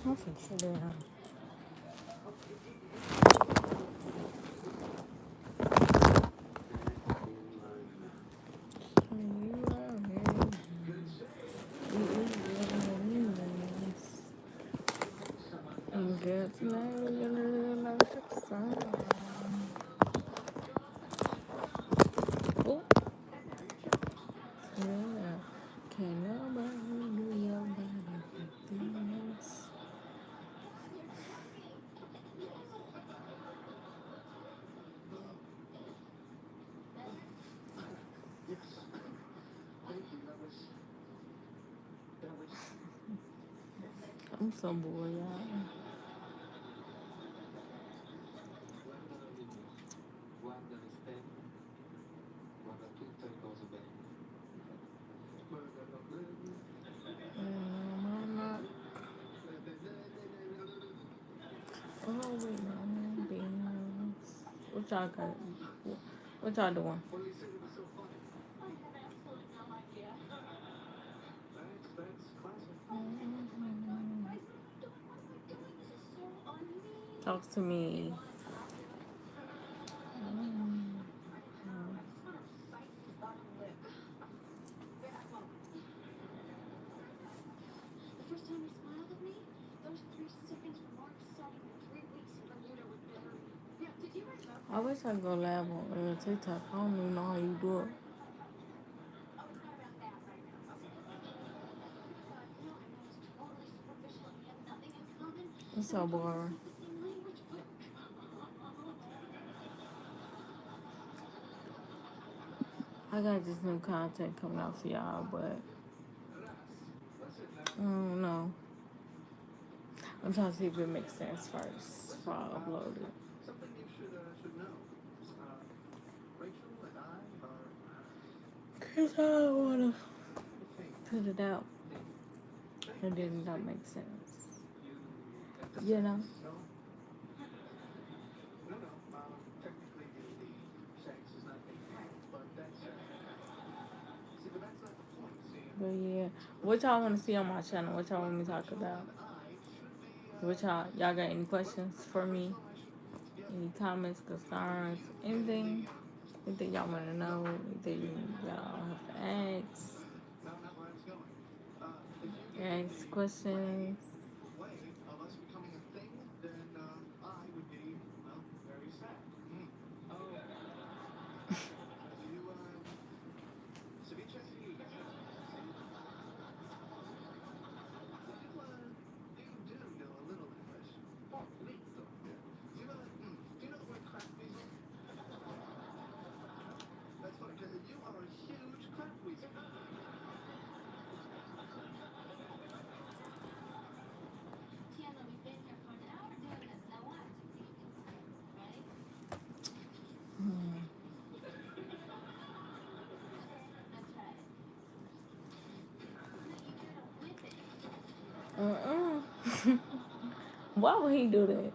I'm finna sit down. You are very and get like the sun. Oh, yeah. Can't nobody do your body like this. I'm so bored, y'all. And I'm not always on bills. What y'all got? What y'all doing? Talk to me. I wish I could go live on TikTok. I don't even know how you do it. It's so boring. I got this new content coming out for y'all, but I don't know. I'm trying to see if it makes sense first before I upload it. Cause I don't wanna put it out and then it don't make sense. You know? But yeah. What y'all wanna see on my channel? What y'all want me to talk about? What y'all got any questions for me? Any comments, concerns, anything? Anything y'all wanna know? Anything y'all have to ask? Ask questions. Uh-uh. Why would he do that?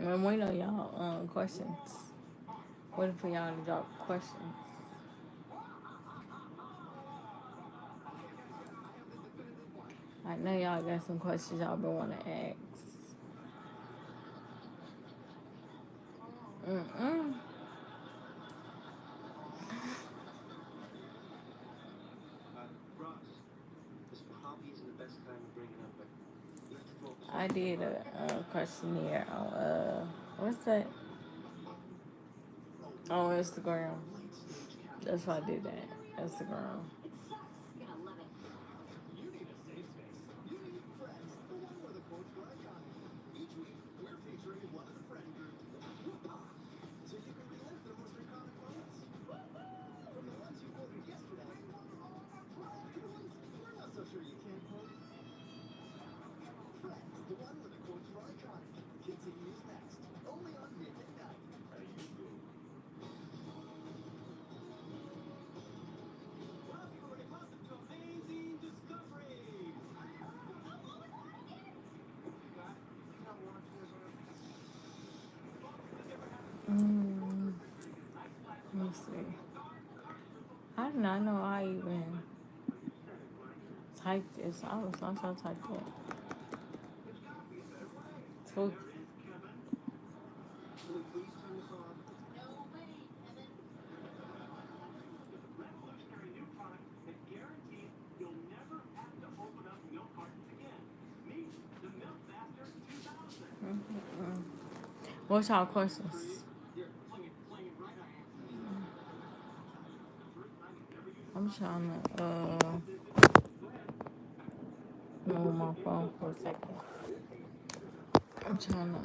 I'm waiting on y'all questions. Waiting for y'all to drop questions. I know y'all got some questions y'all been wanting to ask. Mm-mm. I did a questionnaire on what's that? On Instagram. That's why I did that. Instagram. see. I did not know I even typed this. I was not supposed to type that. So, what's y'all questions? I'm trying to move my phone for a second. I'm trying to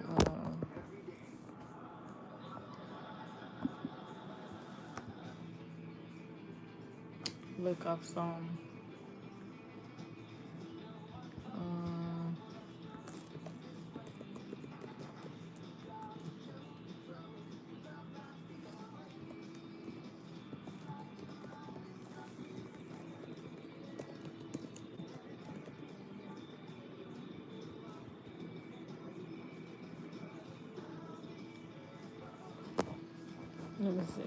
look up some. Um, let me see.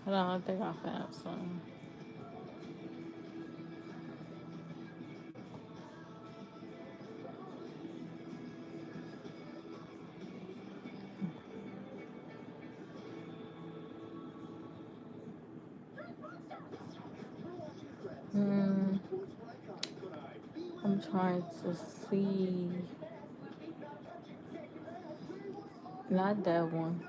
Hold on, I think I found some. Hmm, I'm trying to see. Not that one.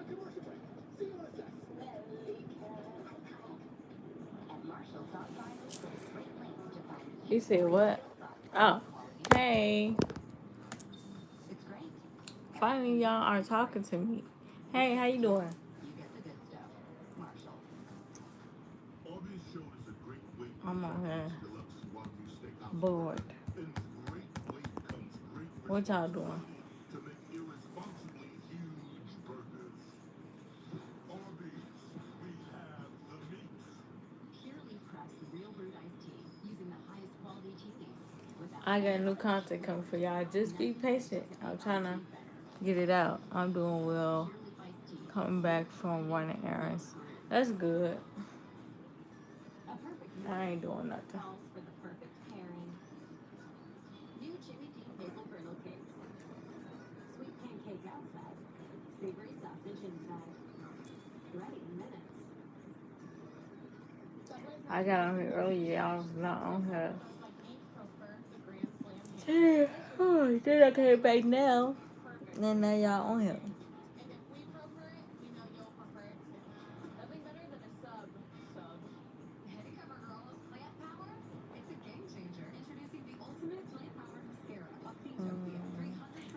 You said what? Oh, hey. Finally, y'all are talking to me. Hey, how you doing? I'm on here bored. What y'all doing? I got new content coming for y'all. Just be patient. I'm trying to get it out. I'm doing well. Coming back from running errands. That's good. I ain't doing nothing. I got on here earlier. I was not on here. Then I came back now. And now y'all on here.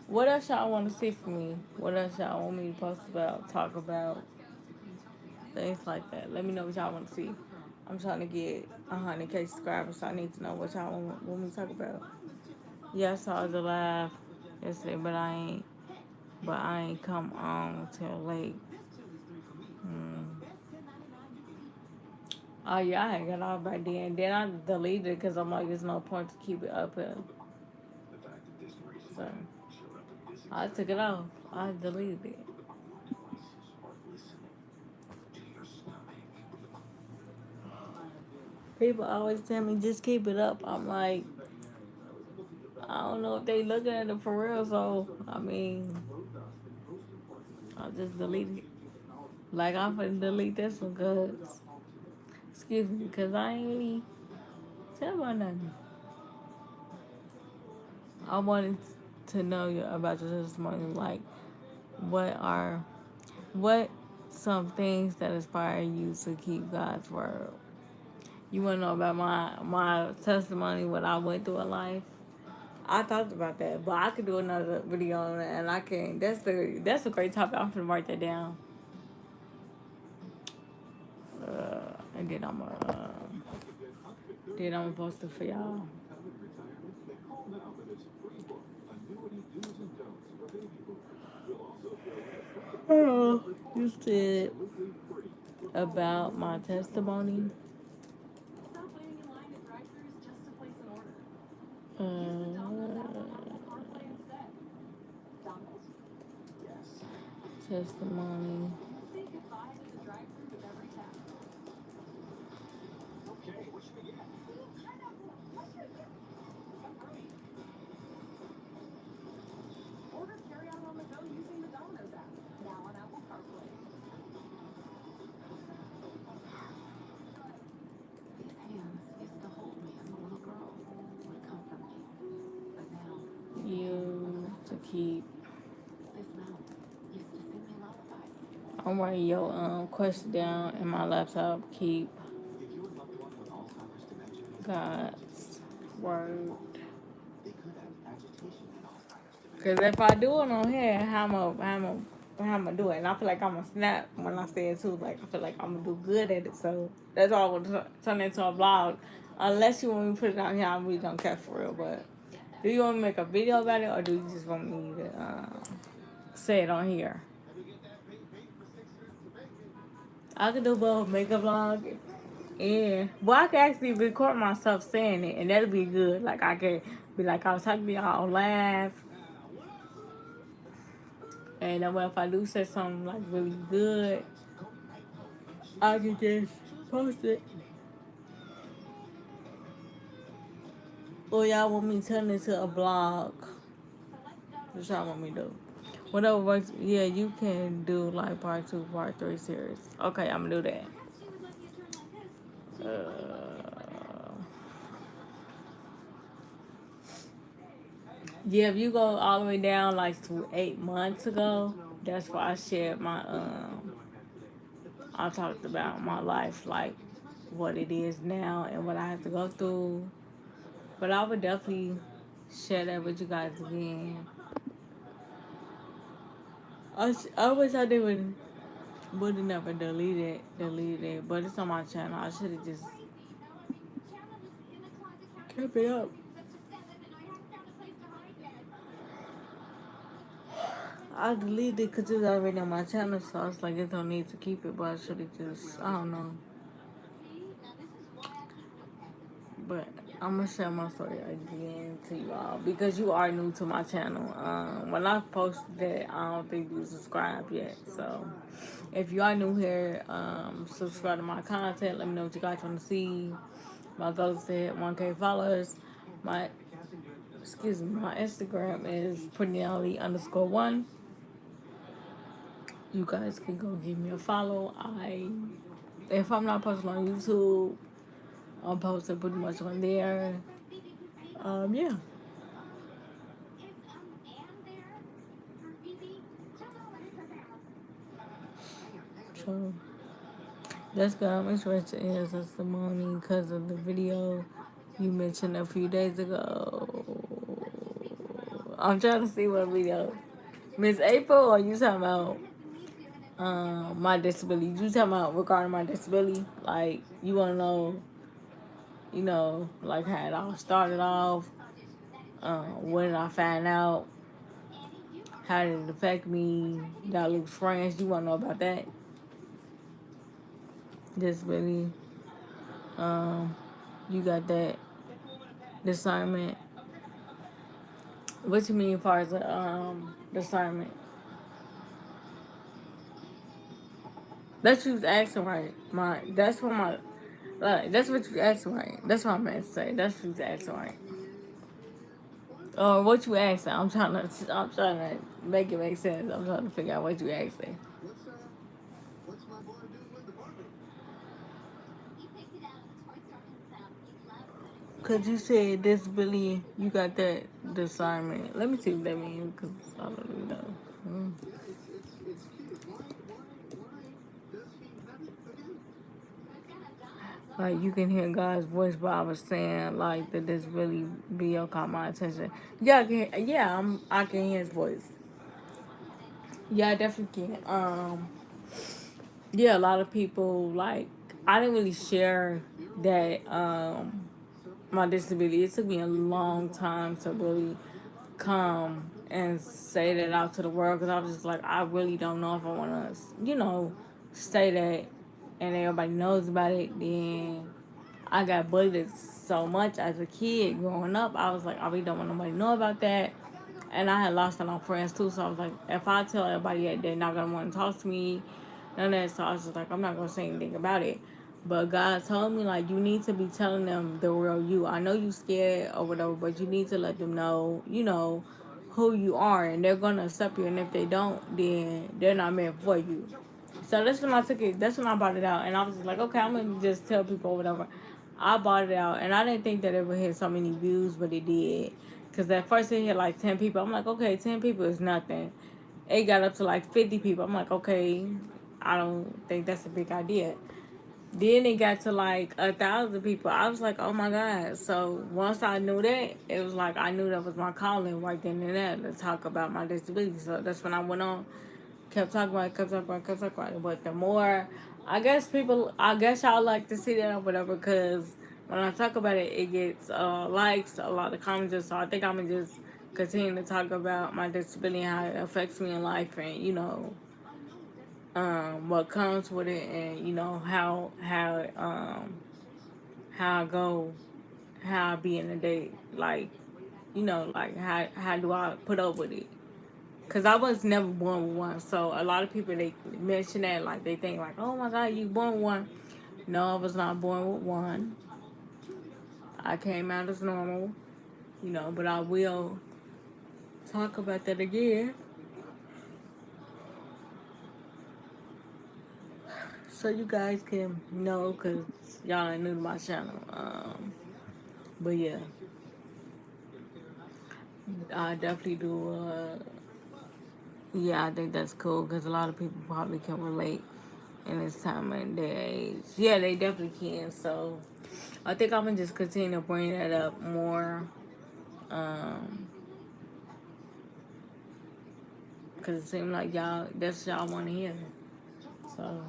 What else y'all want to see from me? What else y'all want me to post about, talk about, things like that? Let me know what y'all want to see. I'm trying to get 100K subscribers, so I need to know what y'all want me to talk about. Yeah, I saw the live yesterday, but I ain't come on till late. Oh yeah, I had got off by then. Then I deleted it because I'm like, there's no point to keep it up here. So I took it off. I deleted it. People always tell me just keep it up. I'm like, I don't know if they looking at it for real. So I mean, I'll just delete it. Like I'm finna delete this one because, excuse me, because I ain't really tell about nothing. I wanted to know about your testimony. Like, what are what some things that inspire you to keep God's word? You want to know about my testimony, what I went through in life? I talked about that, but I could do another video on that, and I can. That's a great topic. I'm gonna write that down, and then I'm gonna post it for y'all. You said about my testimony. Testimony. keep. I'm writing your question down in my laptop. Keep God's word. Cause if I do it on here, how I'ma do it? And I feel like I'm gonna snap when I say it too. Like I feel like I'm gonna do good at it. So that's why I would turn it into a vlog. Unless you want me to put it out here, I really don't care for real. But do you want me to make a video about it, or do you just want me to say it on here? I could do both, make a vlog, and well, I could actually record myself saying it, and that'll be good. Like I could be like, I was talking to y'all, laugh, and then if I do say something like really good, I could just post it. Or y'all want me to turn it into a blog? What y'all want me to do? Whatever works. Yeah, you can do like part 2, part 3 series. Okay, I'm gonna do that. Yeah, if you go all the way down like to 8 months ago, that's why I shared my I talked about my life, like what it is now and what I have to go through. But I would definitely share that with you guys again. I wish I did would have never deleted it, but it's on my channel. I should have just kept it up. I deleted it because it's already on my channel, so I was like, it don't need to keep it, but I should have just, I don't know. But I'm gonna share my story again to you all because you are new to my channel. When I posted that, I don't think you subscribed yet. So if you are new here, subscribe to my content. Let me know what you guys want to see. My goal is to hit 1K followers. My my Instagram is prettyally_1. You guys can go give me a follow. If I'm not posting on YouTube, I'm posting pretty much on there. Yeah. So that's good. I'm interested in your testimony because of the video you mentioned a few days ago. I'm trying to see what video. Miss April, or you talking about my disability? You talking about regarding my disability? Like you want to know, like how it all started off. When did I find out? How did it affect me? Did I lose friends? You want to know about that? Disability. You got that discernment. What you mean as far as discernment? That's what you was asking, right? That's what my that's what you asking, right? That's what I meant to say. That's what you was asking, right? Or what you asking? I'm trying to make it make sense. I'm trying to figure out what you asking. Cause you said disability, you got that discernment. Let me see what that means, cause I don't really know. Mm. Like you can hear God's voice, but I was saying like that this really video caught my attention. Yeah, I can hear his voice. Yeah, I definitely can. Yeah, a lot of people like I didn't really share that my disability. It took me a long time to really come and say that out to the world because I was just like, I really don't know if I want to, say that and everybody knows about it. Then I got bullied so much as a kid growing up. I was like, I really don't want nobody to know about that. And I had lost a lot of friends too. So I was like, if I tell everybody that, they're not going to want to talk to me. None of that. So I was just like, I'm not going to say anything about it. But God told me, like, you need to be telling them the real you. I know you scared or whatever, but you need to let them know, who you are. And they're going to accept you. And if they don't, then they're not meant for you. So that's when I took it. That's when I bought it out. And I was just like, okay, I'm going to just tell people whatever. I bought it out. And I didn't think that it would hit so many views, but it did. Because at first it hit like 10 people. I'm like, okay, 10 people is nothing. It got up to like 50 people. I'm like, okay, I don't think that's a big idea. Then it got to like 1,000 people. I was like, oh my God. So once I knew that, it was like I knew that was my calling right then and there to talk about my disability. So that's when I went on, kept talking about it, kept talking about it. But the more, I guess y'all like to see that or whatever, because when I talk about it, it gets likes, a lot of comments. So I think I'm going to just continue to talk about my disability and how it affects me in life, and, what comes with it, and, how I go, how I be in the day, like, like how do I put up with it? Cause I was never born with one, so a lot of people they mention that, like they think like, oh my God, you born with one. No, I was not born with one. I came out as normal, but I will talk about that again, so you guys can know, cause y'all ain't new to my channel. But yeah, I definitely do. Yeah, I think that's cool because a lot of people probably can relate in this time and their age. Yeah, they definitely can. So I think I'm gonna just continue to bring that up more, because it seems like that's what y'all want to hear. So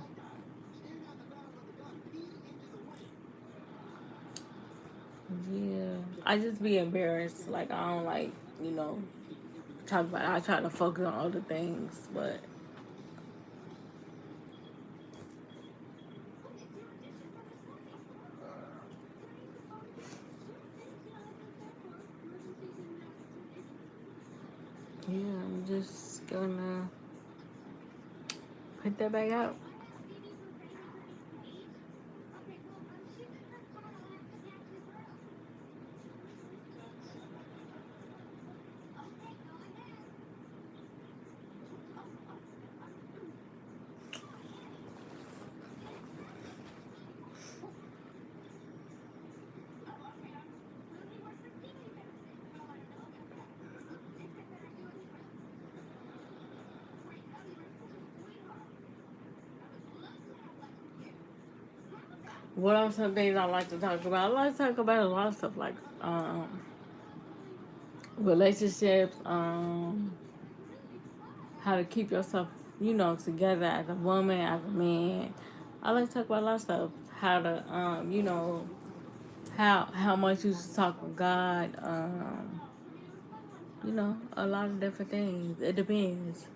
yeah, I just be embarrassed. Like I don't like, you know, talk about it. I try to focus on other things, but yeah, I'm just gonna put that back out. What are some things I like to talk about? I like to talk about a lot of stuff like relationships, how to keep yourself, together as a woman, as a man. I like to talk about a lot of stuff. How to, how much you should talk with God. A lot of different things. It depends.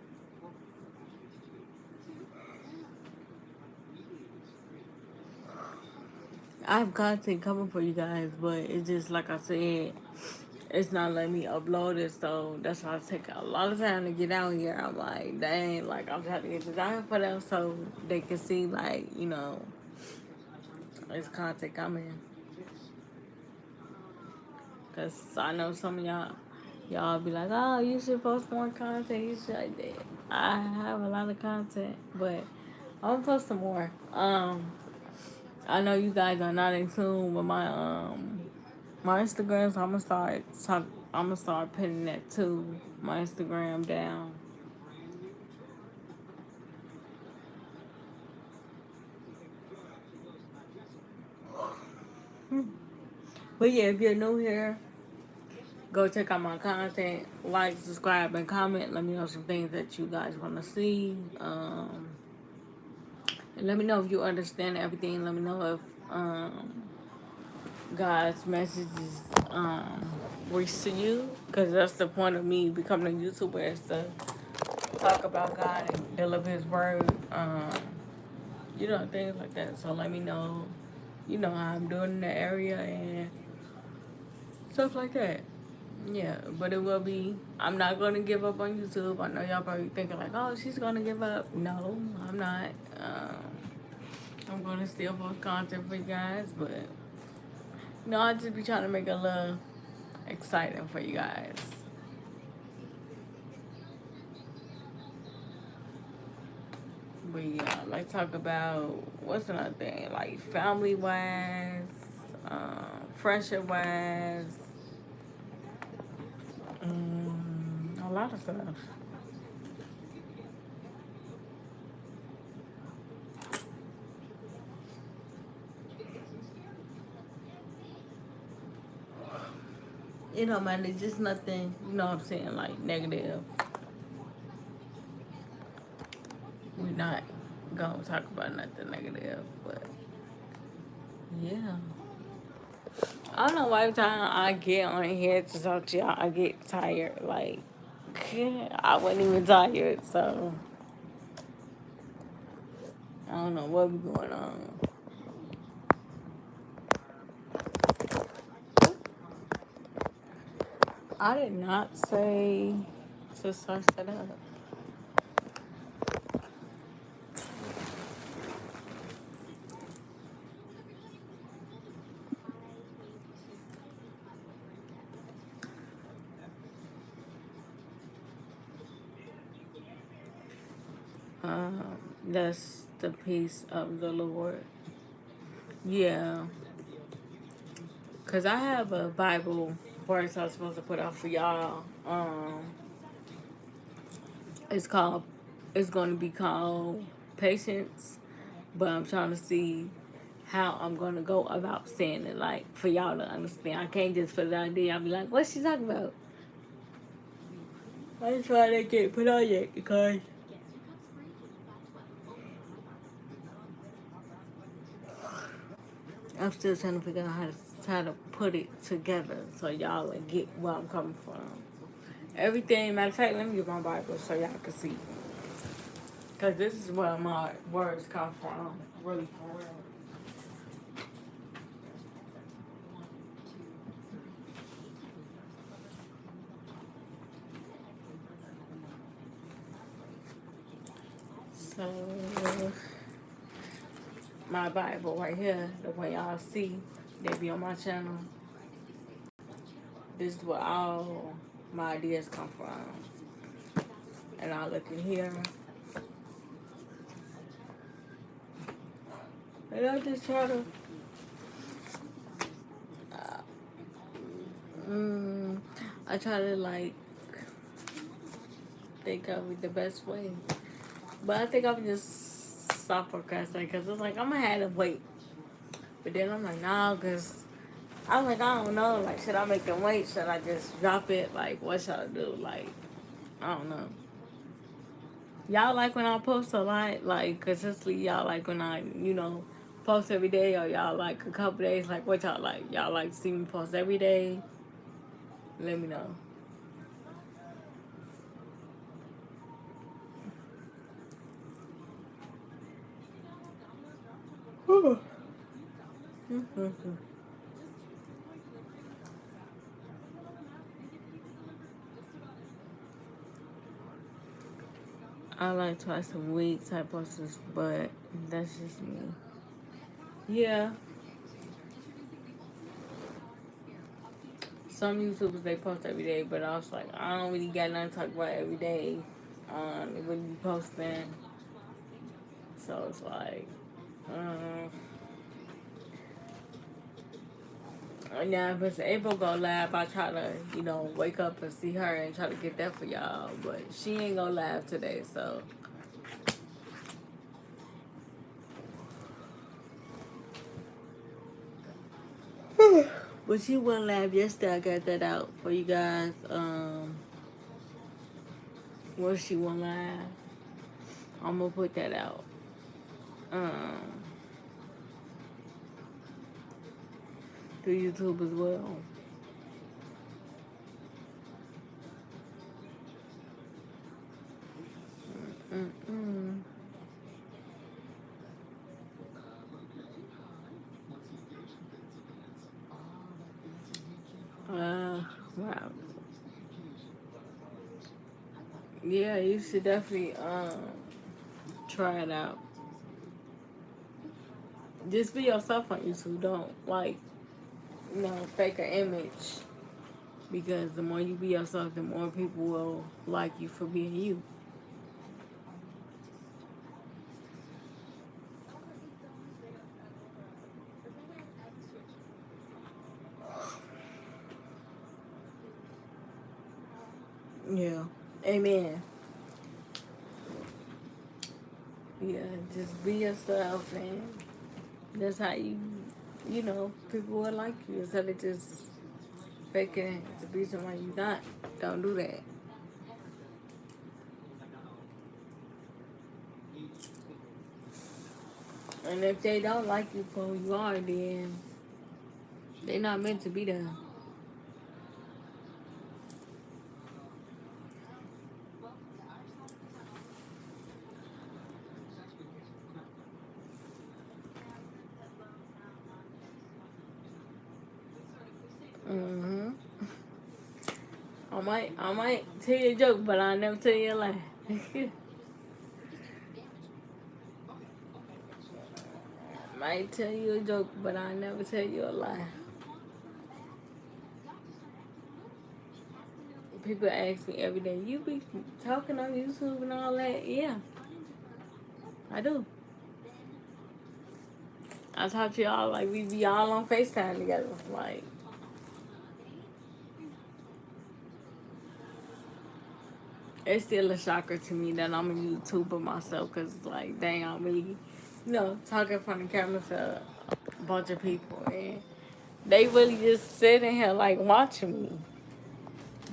I have content coming for you guys, but it's just like I said, it's not letting me upload it, so that's why I take a lot of time to get out here. I'm like, dang, like I'm trying to get this out here for them so they can see, like, it's content coming. Cause I know some of y'all be like, oh, you should post more content. You should. I have a lot of content, but I'm gonna post some more. I know you guys are not in tune with my Instagram, so I'm gonna start putting that to my Instagram down. But yeah, if you're new here, go check out my content, like, subscribe, and comment. Let me know some things that you guys want to see. And let me know if you understand everything. Let me know if God's message is reached to you, because that's the point of me becoming a YouTuber, is to talk about God and deliver His word. Things like that. So let me know, how I'm doing in the area and stuff like that. Yeah, but it will be. I'm not gonna give up on YouTube. I know y'all probably thinking like, "Oh, she's gonna give up." No, I'm not. I'm gonna still post content for you guys, but I just be trying to make it a little exciting for you guys. But yeah, like talk about what's another thing, like family wise, friendship wise, A lot of stuff. You know, man, it's just nothing, you know what I'm saying, like negative. We're not gonna talk about nothing negative, but yeah. I don't know why every time I get on here to talk to y'all, I get tired. Like, I wasn't even tired, so I don't know what be going on. I did not say to search that up. That's the peace of the Lord. Yeah, cause I have a Bible verse I was supposed to put out for y'all. It's called. It's going to be called Patience, but I'm trying to see how I'm gonna go about saying it, like for y'all to understand. I can't just put it out there. I'll be like, "What's she talking about?" I'm trying to get it put out yet because I'm still trying to figure out how to put it together so y'all will get where I'm coming from. Everything. Matter of fact, let me get my Bible so y'all can see. Cause this is where my words come from, really for real. So my Bible right here, the way y'all see, they be on my channel. This is where all my ideas come from. And I look in here, and I just try to, uh, mm, I try to like think of it the best way. But I think I'm just stop procrastinating because it's like I'm gonna have to wait. But then I'm like, nah, because I'm like, I don't know. Like, should I make them wait? Should I just drop it? Like, what should I do? Like, I don't know. Y'all like when I post a lot? Like, consistently, y'all like when I, post every day? Or y'all like a couple days? Like, what y'all like? Y'all like to see me post every day? Let me know. I like twice a week type posters, but that's just me. Yeah, some YouTubers they post every day, but I was like, I don't really got nothing to talk about every day. It wouldn't be posting, so it's like, um, now if it's April go live, I try to, wake up and see her and try to get that for y'all, but she ain't go live today, so. But she went live yesterday. I got that out for you guys. Where she went live, I'm gonna put that out. Um, to YouTube as well. Mm-mm. Wow. Yeah, you should definitely try it out. Just be yourself on YouTube. Don't like fake an image because the more you be yourself, the more people will like you for being you. Yeah. Amen. Yeah, just be yourself, and that's how people will like you instead of just faking it to be someone you not. Don't do that. And if they don't like you for who you are, then they're not meant to be there. hmm I might tell you a joke, but I'll never tell you a lie. Might tell you a joke, but I'll never tell you a lie. People ask me every day, you be talking on YouTube and all that? Yeah, I do. I talk to y'all like we be all on FaceTime together. Like, it's still a shocker to me that I'm a YouTuber myself, because, like, dang, I'm really, talking in front of the camera to a bunch of people. And they really just sitting here, like, watching me.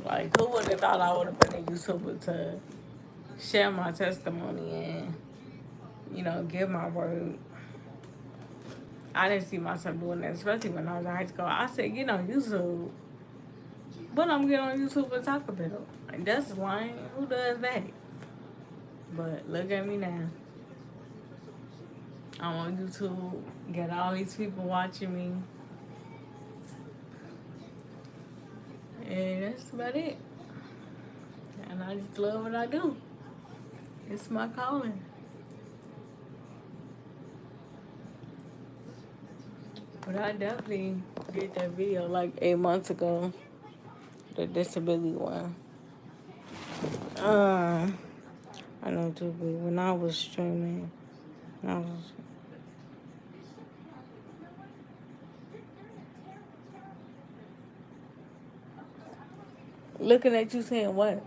Like, who would have thought I would have been a YouTuber to share my testimony and, give my word? I didn't see myself doing that, especially when I was in high school. I said, get on YouTube. But I'm getting on YouTube to talk about. Like, that's lame. Who does that? But look at me now. I'm on YouTube, got all these people watching me, and that's about it. And I just love what I do. It's my calling. But I definitely did that video like 8 months ago, the disability one. I know too, but when I was streaming, I was looking at you saying what?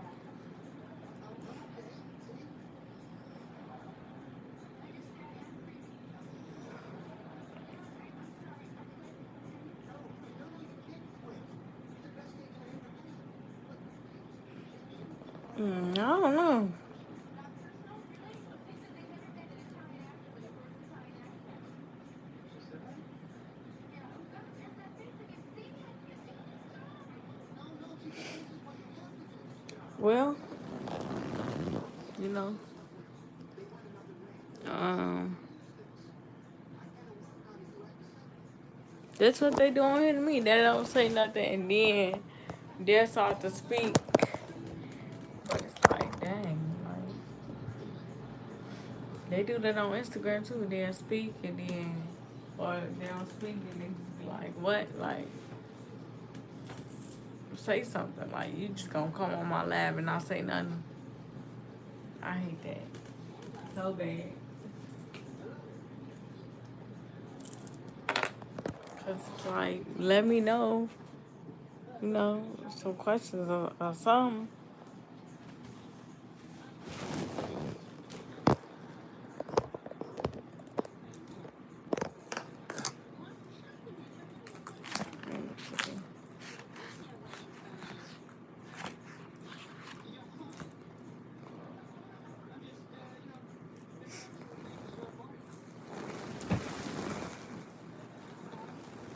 I don't know. Well, you know, um, that's what they doing here to me. They don't say nothing, and then they'll start to speak. But it's like, dang, like, they do that on Instagram too. They'll speak and then, or they don't speak and they just be like, what? Like, say something. Like, you just gonna come on my lab and not say nothing. I hate that so bad. Cause it's like, let me know, some questions or something.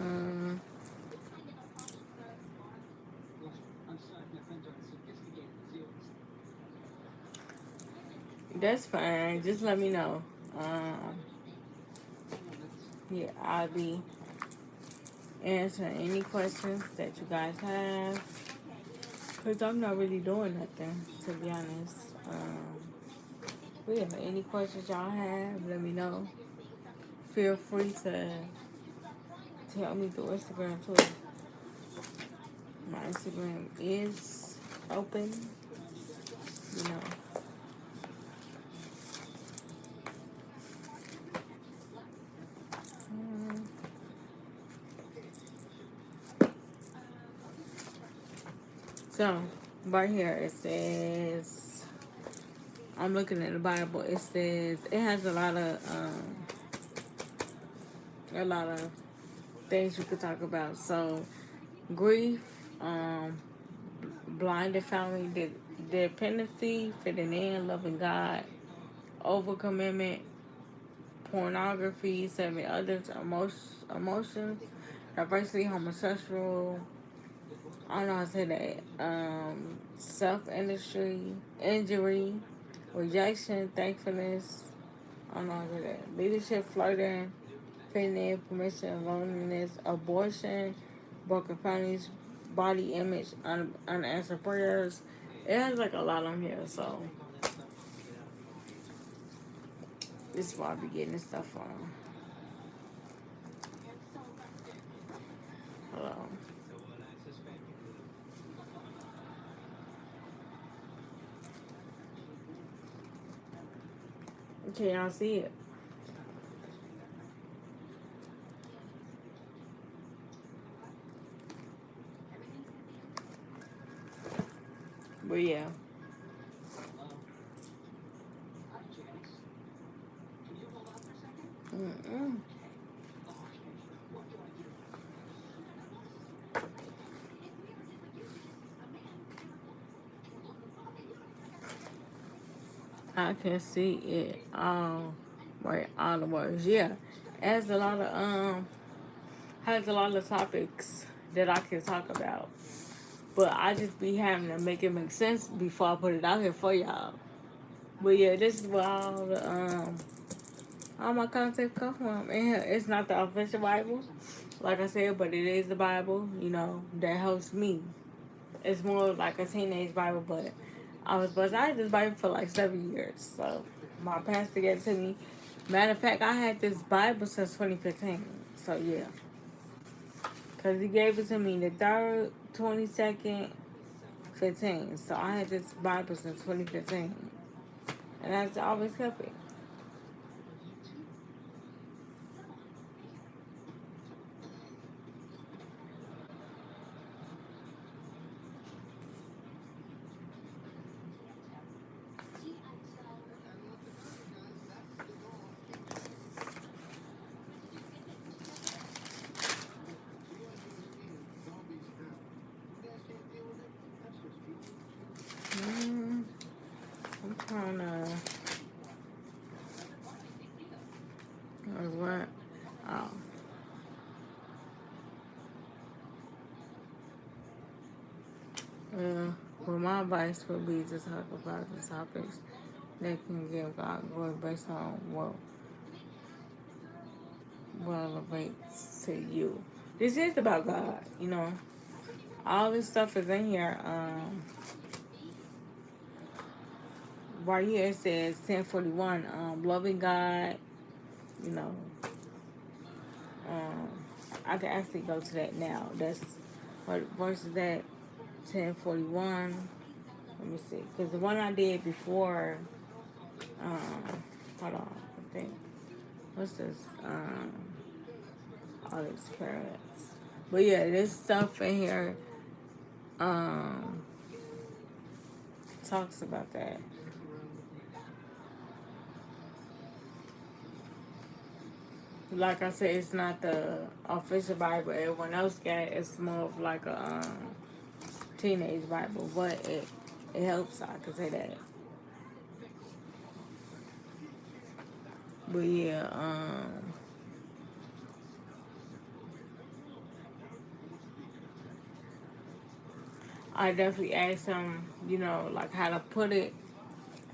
Mm, that's fine. Just let me know. Um, yeah, I'll be answering any questions that you guys have. Cause I'm not really doing nothing, to be honest. Yeah, any questions y'all have, let me know. Feel free to tell me through Instagram too. My Instagram is open, you know. Mm. So, Right here it says, I'm looking at the Bible. It says it has a lot of things you could talk about. So grief, um, blinded family, dependency, fitting in, loving God, overcommitment, pornography, serving others, emotions, diversity, homosexual. I don't know how to say that. Injury, rejection, thankfulness. I don't know how to say that. Leadership, flirting, fitting in, permission, loneliness, abortion, broken families, body image, unanswered prayers. It has like a lot on here, so this is why I be getting this stuff from. Hello. Can y'all see it? But yeah. Mm-mm. I can see it all. Right, all the words. Yeah. It has a lot of topics that I can talk about. But I just be having to make it make sense before I put it out here for y'all. But yeah, this is where all my content come from. And it's not the official Bible, like I said, but it is the Bible, that helps me. It's more like a teenage Bible, but I had this Bible for like 7 years. So my pastor gave it to me. Matter of fact, I had this Bible since 2015. So yeah, because he gave it to me the 3rd, 22nd, 15. So I had this Bible since 2015. And I just always kept it. Mm, I'm trying to. What? Oh. Well, my advice would be to talk about the topics that can give God glory based on what elevates to you. This is about God. All this stuff is in here. Right here it says 1041. Loving God. You know. Um, I can actually go to that now. That's what verse is that? 1041. Let me see, because the one I did before. Hold on. I think. What's this? All these parents. But yeah, this stuff in here um talks about that. Like I said, it's not the official Bible everyone else got. It's more of like a teenage Bible, but it helps. I can say that. But yeah, I definitely asked him, like how to put it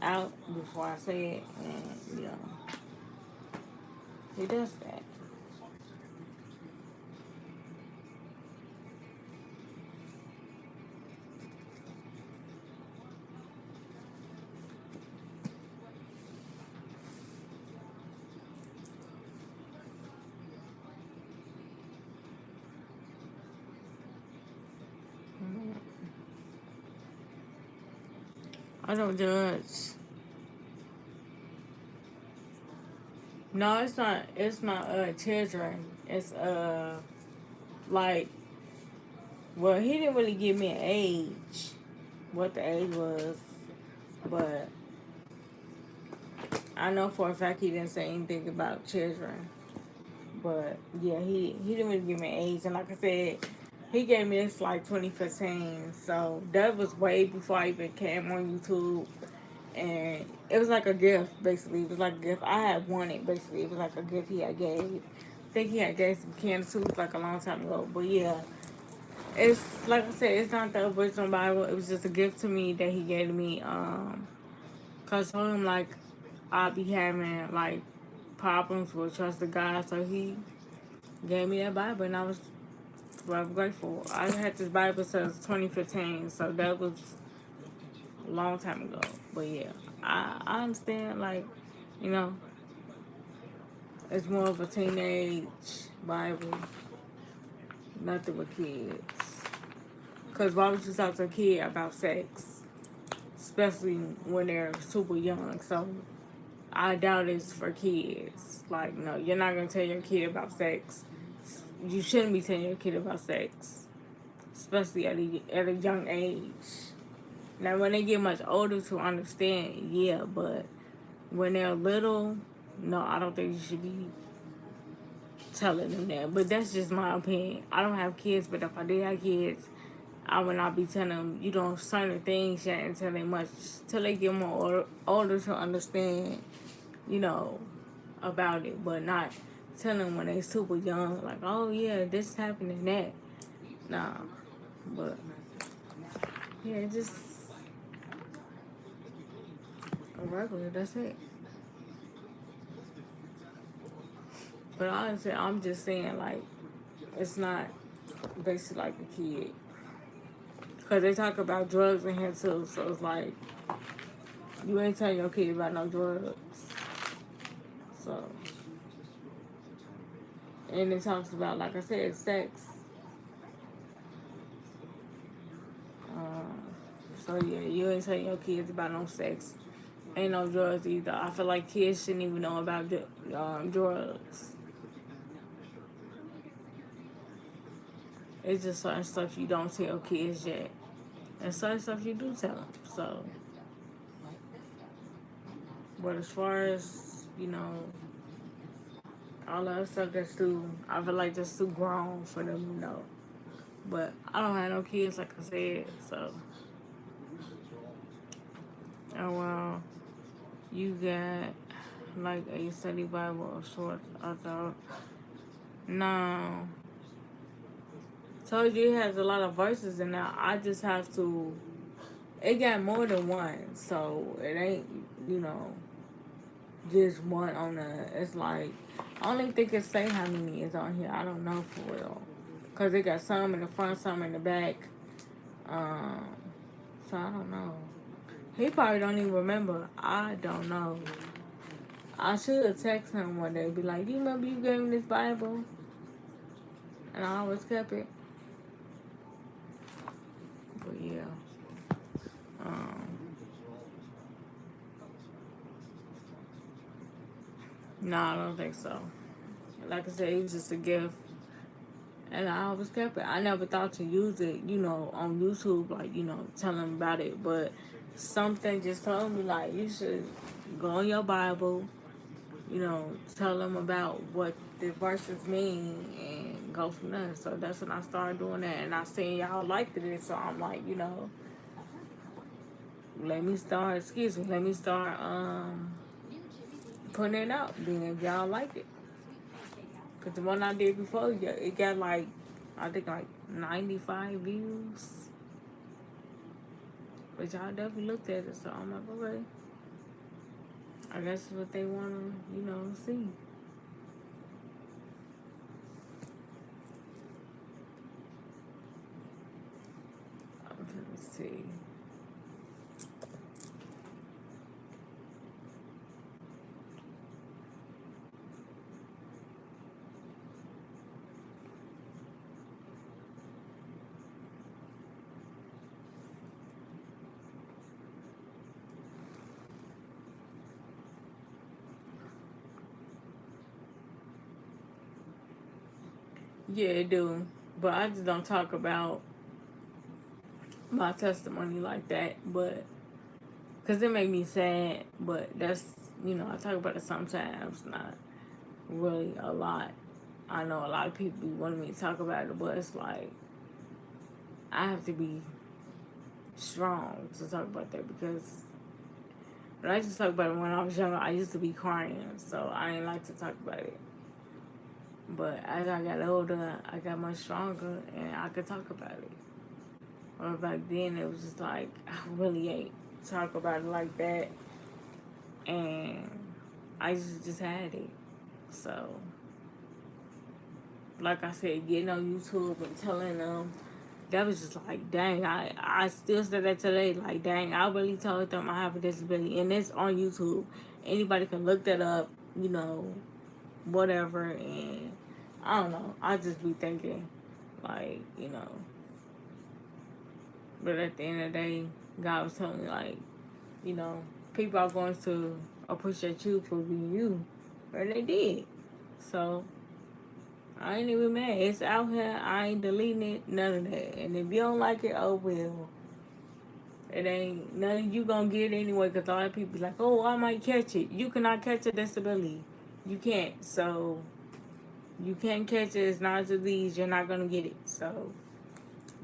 out before I say it, and he does that. I don't judge. No, it's not. It's not children. It's like, well, he didn't really give me an age, what the age was, but I know for a fact he didn't say anything about children. But yeah, he didn't really give me an age, and like I said, he gave me this like 2015, so that was way before I even came on YouTube, and it was like a gift basically. It was like a gift I had wanted basically. It was like a gift he had gave. I think he had gave some candy tools like a long time ago, but yeah, it's like I said, it's not the original Bible. It was just a gift to me that he gave to me. Cause I told him like I'd be having like problems with trusting God, so he gave me that Bible, and I was forever grateful. I had this Bible since 2015, so that was a long time ago. But yeah, I understand like, you know, it's more of a teenage Bible, nothing with kids. Cause why would you talk to a kid about sex, especially when they're super young? So I doubt it's for kids. Like, no, you're not gonna tell your kid about sex. You shouldn't be telling your kid about sex, especially at a young age. Now, when they get much older to understand, yeah, but when they're little, no, I don't think you should be telling them that. But that's just my opinion. I don't have kids, but if I did have kids, I would not be telling them, certain things yet until they get more older to understand, you know, about it, but not telling them when they super young, like, oh yeah, this happened and that. Nah, but yeah, just a regular. That's it. But honestly, I'm just saying, like, it's not basically like a kid. Because they talk about drugs in here too. So it's like, you ain't telling your kid about no drugs. So, and it talks about, like I said, sex. Um, so yeah, you ain't telling your kids about no sex. Ain't no drugs either. I feel like kids shouldn't even know about drugs. It's just certain stuff you don't tell kids yet. And certain stuff you do tell them. So, but as far as, all the other stuff I feel like that's too grown for them to know. But I don't have no kids, like I said, so. Oh, well, you got like a study Bible of sorts. I thought, no. Told you it has a lot of verses in there. I just have to. It got more than one, so it ain't, you know, just one on the. It's like I don't even think it say how many is on here. I don't know for real, cause it got some in the front, some in the back. Um, so I don't know. He probably don't even remember. I don't know. I should text him one day, be like, "Do you remember you gave me this Bible?" And I always kept it. But yeah. Um, no, I don't think so. Like I said, it was just a gift. And I always kept it. I never thought to use it, on YouTube, like, tell them about it. But something just told me, like, you should go on your Bible, tell them about what the verses mean and go from there. So that's when I started doing that. And I seen y'all liked it. So I'm like, let me start putting it out. Then if y'all like it. Because the one I did before, yeah, it got like, I think like 95 views. But y'all definitely looked at it, so I'm like, okay. I guess it's what they want to, see. Let me see. Yeah, it do. But I just don't talk about my testimony like that, but because it made me sad. But that's, I talk about it sometimes, not really a lot. I know a lot of people wanted me to talk about it, but it's like I have to be strong to talk about that because when I used to talk about it when I was younger, I used to be crying, so I didn't like to talk about it. But as I got older, I got much stronger and I could talk about it. Or back then, it was just like, I really ain't talk about it like that. And I just had it. So, like I said, getting on YouTube and telling them, that was just like, dang, I still say that today. Like, dang, I really told them I have a disability. And it's on YouTube. Anybody can look that up, whatever. And I don't know. I just be thinking, like, but at the end of the day, God was telling me, like, you know, people are going to appreciate you for being you. And they did. So, I ain't even mad. It's out here. I ain't deleting it. None of that. And if you don't like it, oh well. It ain't none of you gonna get it anyway. Because a lot of people like, oh, I might catch it. You cannot catch a disability. You can't. So, you can't catch it. It's not a disease. You're not gonna get it. So,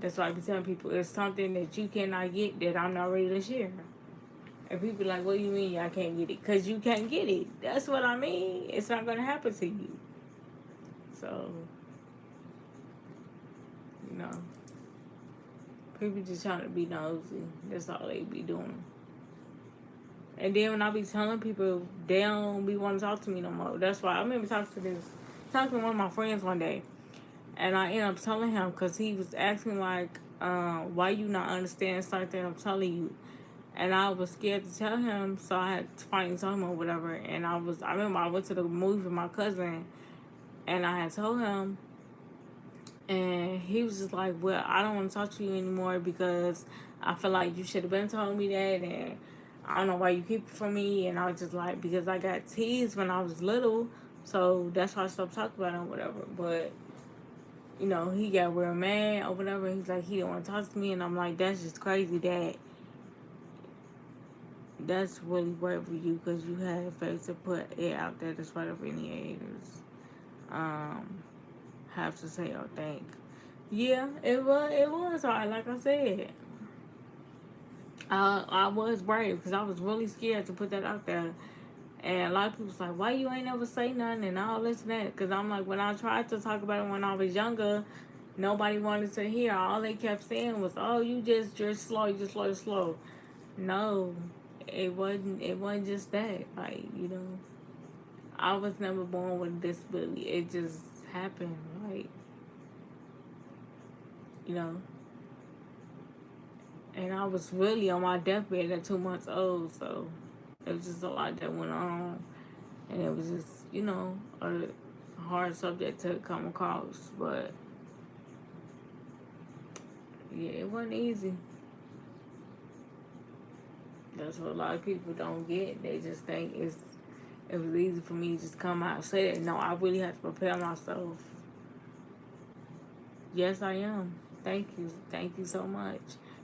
that's why I be telling people it's something that you cannot get that I'm not ready to share. And people like, what do you mean I can't get it? Because you can't get it. That's what I mean. It's not going to happen to you. So, people just trying to be nosy. That's all they be doing. And then when I be telling people, they don't be wanting to talk to me no more. That's why I remember talking to one of my friends one day. And I ended up telling him because he was asking, like, why you not understand something I'm telling you. And I was scared to tell him, so I had to finally tell him or whatever. And I remember I went to the movie with my cousin, and I had told him, and he was just like, well, I don't want to talk to you anymore because I feel like you should have been telling me that, and I don't know why you keep it from me. And I was just like, because I got teased when I was little, so that's why I stopped talking about it or whatever. But, he got real mad or whatever. He's like, he didn't want to talk to me, and I'm like, that's just crazy that that's really worth for you because you had faith to put it out there despite of any haters have to say or think. Yeah, it was hard. Like I said, I was brave because I was really scared to put that out there. And a lot of people was like, why you ain't never say nothing and all this and that? Because I'm like, when I tried to talk about it when I was younger, nobody wanted to hear. All they kept saying was, oh, you're slow, you're slow, you're slow. No, it wasn't just that. Like, I was never born with a disability. It just happened. Like, you know. And I was really on my deathbed at 2 months old, so it was just a lot that went on. And it was just, a hard subject to come across. But yeah, it wasn't easy. That's what a lot of people don't get. They just think it was easy for me to just come out and say that. No, I really have to prepare myself. Yes, I am. Thank you. Thank you so much.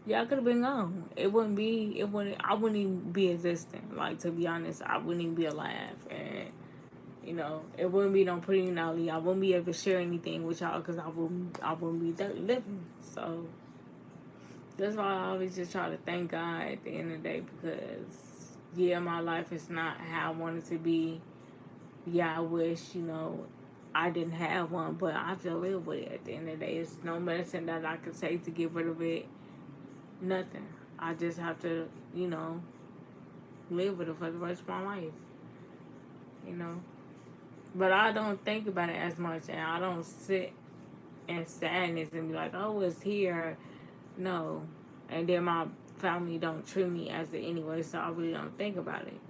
Yeah, I could have been gone. I wouldn't even be existing. Like, to be honest, I wouldn't even be alive. And, it wouldn't be no personality. I wouldn't be able to share anything with y'all because I wouldn't be living. So, that's why I always just try to thank God at the end of the day because, yeah, my life is not how I want it to be. Yeah, I wish, I didn't have one, but I have to live with it at the end of the day. It's no medicine that I can take to get rid of it. Nothing. I just have to, live with it for the rest of my life. But I don't think about it as much, and I don't sit in sadness and be like, oh, it's here. No. And then my family don't treat me as it anyway, so I really don't think about it.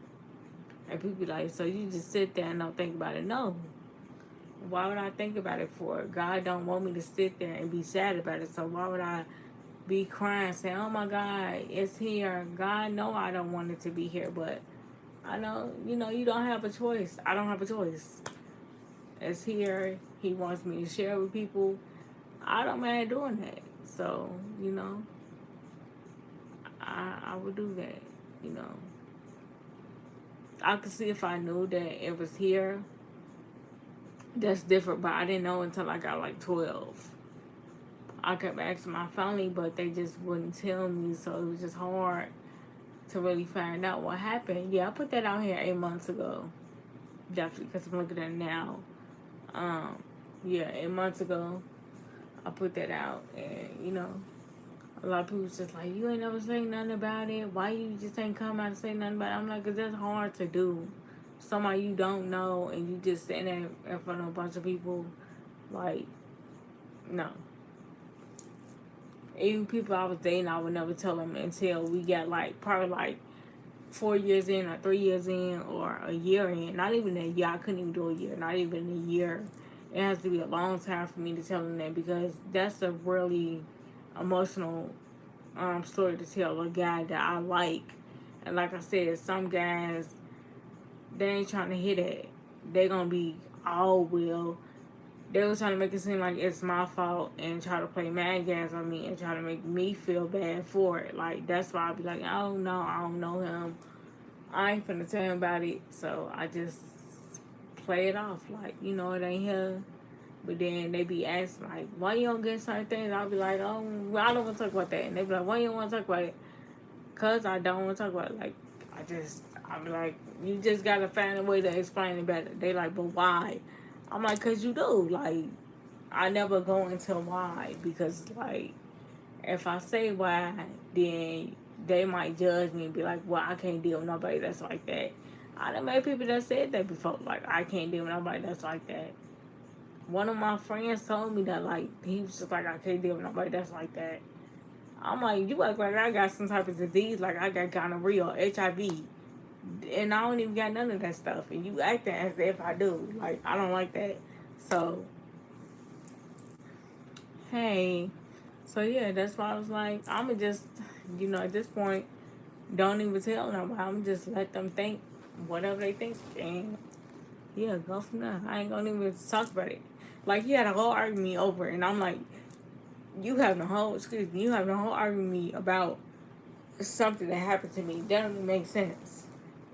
And people be like, so you just sit there and don't think about it? No. Why would I think about it for? God don't want me to sit there and be sad about it, so why would I be crying saying, oh my God, it's here? God know I don't want it to be here, but I know, you don't have a choice. I don't have a choice. It's here. He wants me to share with people. I don't mind doing that. So, I would do that. You know, I could see if I knew that it was here. That's different, but I didn't know until I got like 12. I kept asking my family, but they just wouldn't tell me, so it was just hard to really find out what happened. Yeah, I put that out here 8 months ago. Definitely, because I'm looking at it now. Um, yeah, 8 months ago, I put that out, and a lot of people was just like, you ain't never say nothing about it. Why you just ain't come out and say nothing about it? I'm like, because that's hard to do. Somebody you don't know, and you just sitting there in front of a bunch of people, like, no. Even people I was dating, I would never tell them until we got like probably like 4 years in or 3 years in or a year in. Not even a year. I couldn't even do a year. Not even a year. It has to be a long time for me to tell them that, because that's a really emotional story to tell a guy that I like. And like I said, some guys, they ain't trying to hit it. They gonna be all will. They was trying to make it seem like it's my fault and try to play mad gas on me and try to make me feel bad for it. Like, that's why I be like, oh no, I don't know him. I ain't finna tell him about it. So I just play it off like, it ain't here. But then they be asking like, why you don't get certain things? I'll be like, oh, well, I don't want to talk about that. And they be like, why you don't want to talk about it? Cause I don't want to talk about it. Like, I be like, you just gotta find a way to explain it better. They like, but why? I'm like, cause you do. Like, I never go into why, because like, if I say why, then they might judge me and be like, well, I can't deal with nobody that's like that. I done met people that said that before. Like, I can't deal with nobody that's like that. One of my friends told me that, like, he was just like, I can't deal with nobody that's like that. I'm like, you act like I got some type of disease, like I got gonorrhea or HIV, and I don't even got none of that stuff, and you acting as if I do. Like, I don't like that. So, hey, so yeah, that's why I was like, I'ma just, at this point, don't even tell them. I'm just let them think whatever they think, and yeah, go from there. I ain't gonna even talk about it. Like, he had a whole argument over it, and I'm like, you having a whole argument with me about something that happened to me. That don't even make sense.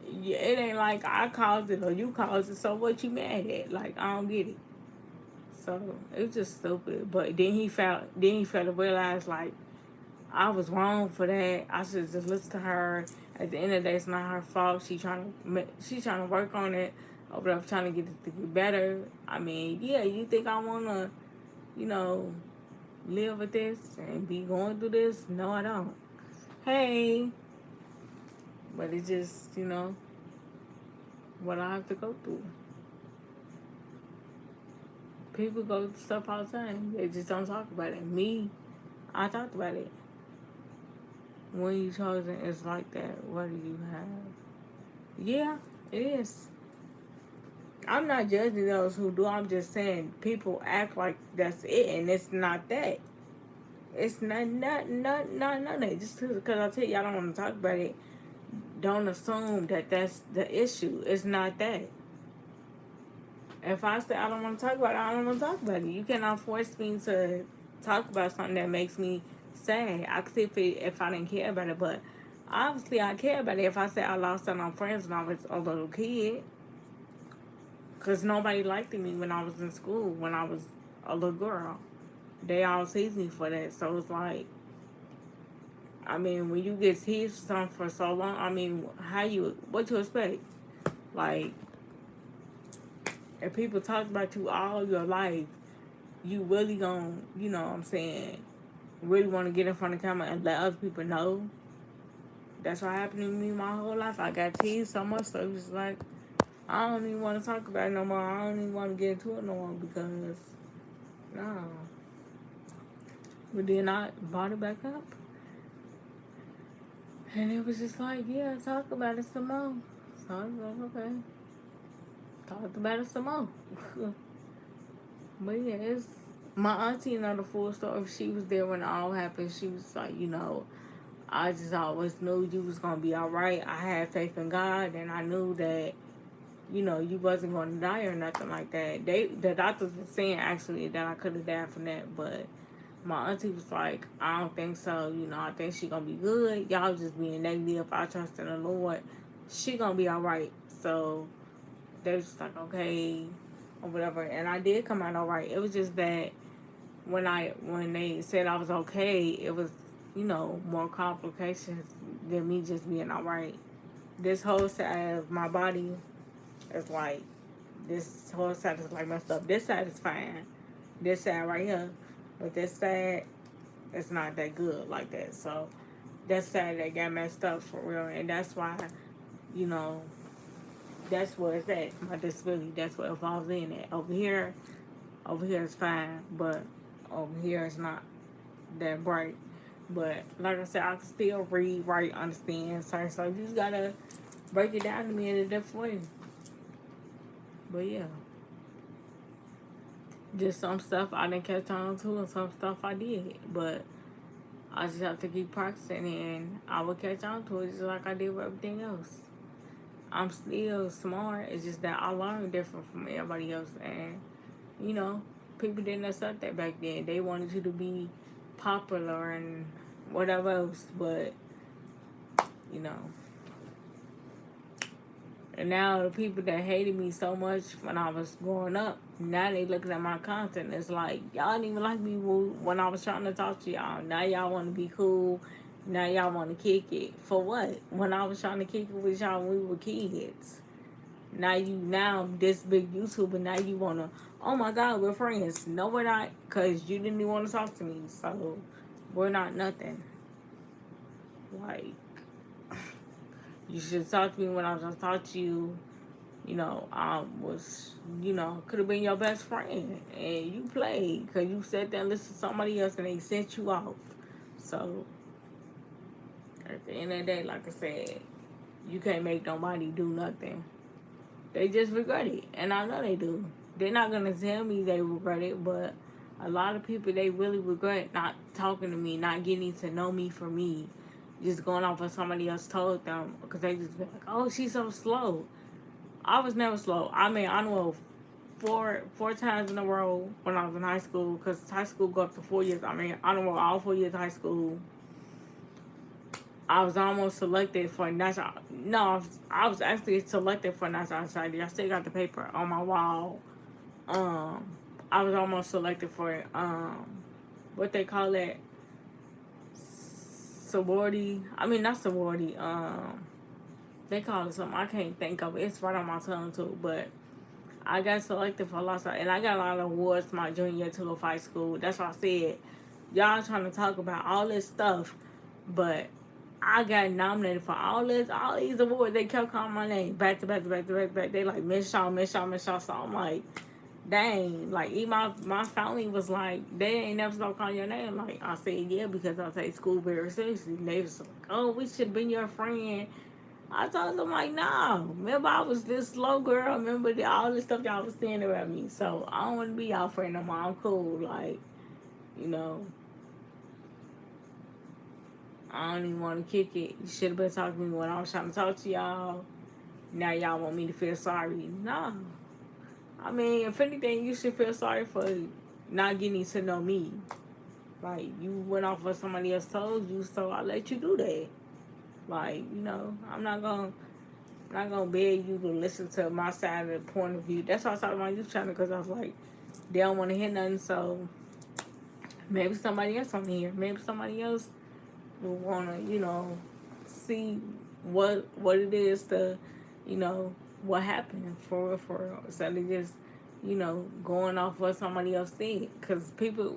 Yeah, it ain't like I caused it or you caused it, so what you mad at? Like, I don't get it. So it was just stupid. But then he felt to realize, like, I was wrong for that. I should just listen to her. At the end of the day, it's not her fault. She's trying to work on it, or whatever, trying to get it to get better. I mean, yeah, you think I wanna, you know, live with this and be going through this? No, I don't. Hey, but it's just, what I have to go through. People go through stuff all the time. They just don't talk about it. Me, I talked about it. When you chosen is like that, what do you have? Yeah, it is. I'm not judging those who do. I'm just saying people act like that's it, and it's not that. It's not none of it. Just because I tell you I don't want to talk about it, don't assume that that's the issue. It's not that. If I say I don't want to talk about it, I don't want to talk about it. You cannot force me to talk about something that makes me sad. I could see if I didn't care about it, but obviously I care about it. If I said I lost out on friends when I was a little kid, because nobody liked me when I was in school, when I was a little girl. They all teased me for that. So it's like, I mean, when you get teased for something for so long, I mean, what you expect? Like, if people talk about you all your life, you really gonna, what I'm saying, really want to get in front of the camera and let other people know. That's what happened to me my whole life. I got teased so much, so it was like, I don't even want to talk about it no more. I don't even want to get into it no more, because, no. But then I brought it back up. And it was just like, yeah, talk about it some more. So I was like, okay. Talk about it some more. But yeah, it's my auntie know the full story. She was there when it all happened. She was like, I just always knew you was gonna be all right. I had faith in God, and I knew that you wasn't gonna die or nothing like that. The doctors were saying actually that I could have died from that, but My auntie was like, I don't think so. You know, I think she gonna be good. Y'all just being negative. I trust in the Lord. She gonna be all right. So they was just like, okay, or whatever. And I did come out all right. It was just that when they said I was okay, it was, you know, more complications than me just being all right. This whole side of my body is like, this whole side is like messed up. This side is fine. This side right here, but this side, it's not that good like that. So that side that got messed up for real, and that's why, you know, that's where it's at. My disability, that's what it falls in at. Over here is fine, but over here it's not that bright. But like I said, I can still read, write, understand. So you just gotta break it down to me in a different way. But yeah, just some stuff I didn't catch on to, and some stuff I did. But I just have to keep practicing, and I will catch on to it just like I did with everything else. I'm still smart. It's just that I learned different from everybody else, and you know, people didn't accept that back then. They wanted you to be popular and whatever else, but you know. And now the people that hated me so much when I was growing up, now they looking at my content. It's like y'all didn't even like me when I was trying to talk to y'all. Now y'all want to be cool. Now y'all want to kick it. For what? When I was trying to kick it with y'all when we were kids. Now this big YouTuber, now you wanna, oh my God, we're friends. No, we're not, cause you didn't even want to talk to me. So we're not nothing. Like, you should talk to me when I was gonna talk to you. You know, I was, you know, could have been your best friend, and you played because you sat there and listened to somebody else, and they sent you off. So at the end of the day, like I said, you can't make nobody do nothing. They just regret it, and I know they do. They're not gonna tell me they regret it, but a lot of people, they really regret not talking to me, not getting to know me for me, just going off what somebody else told them, because they just be like, "Oh, she's so slow." I was never slow. I mean, I know four times in a row when I was in high school, because high school go up to 4 years. I mean, I know all 4 years of high school. I was almost selected for national. No, I was actually selected for national society. I still got the paper on my wall. Um, I was almost selected for what they call it, sorority. I mean, not sorority. They call it something I can't think of. It's right on my tongue too, but I got selected for a lot of, and I got a lot of awards my junior year to high school. That's why I said, y'all trying to talk about all this stuff, but I got nominated for all these awards. They kept calling my name back to back to back to back to back. They like Miss Shaw, Miss Shaw, Miss Shaw. So I'm like, dang, like even my family was like, they ain't never stop calling your name. Like I said, yeah, because I take school very seriously. And they was like, oh, we should have been your friend. I told them like, nah. Remember, I was this slow girl. Remember all the stuff y'all was saying about me. So I don't want to be y'all friend no more. I'm cool. Like, you know, I don't even want to kick it. You should have been talking to me when I was trying to talk to y'all. Now y'all want me to feel sorry. Nah. I mean, if anything, you should feel sorry for not getting to know me. Like, you went off what somebody else told you, so I let you do that. Like, you know, I'm not gonna beg you to listen to my side of the point of view. That's why I started my YouTube channel, because I was like, they don't want to hear nothing. So maybe somebody else on here, maybe somebody else will want to, you know, see what it is to, you know, what happened for real, for real. So they just, you know, going off what somebody else said. Because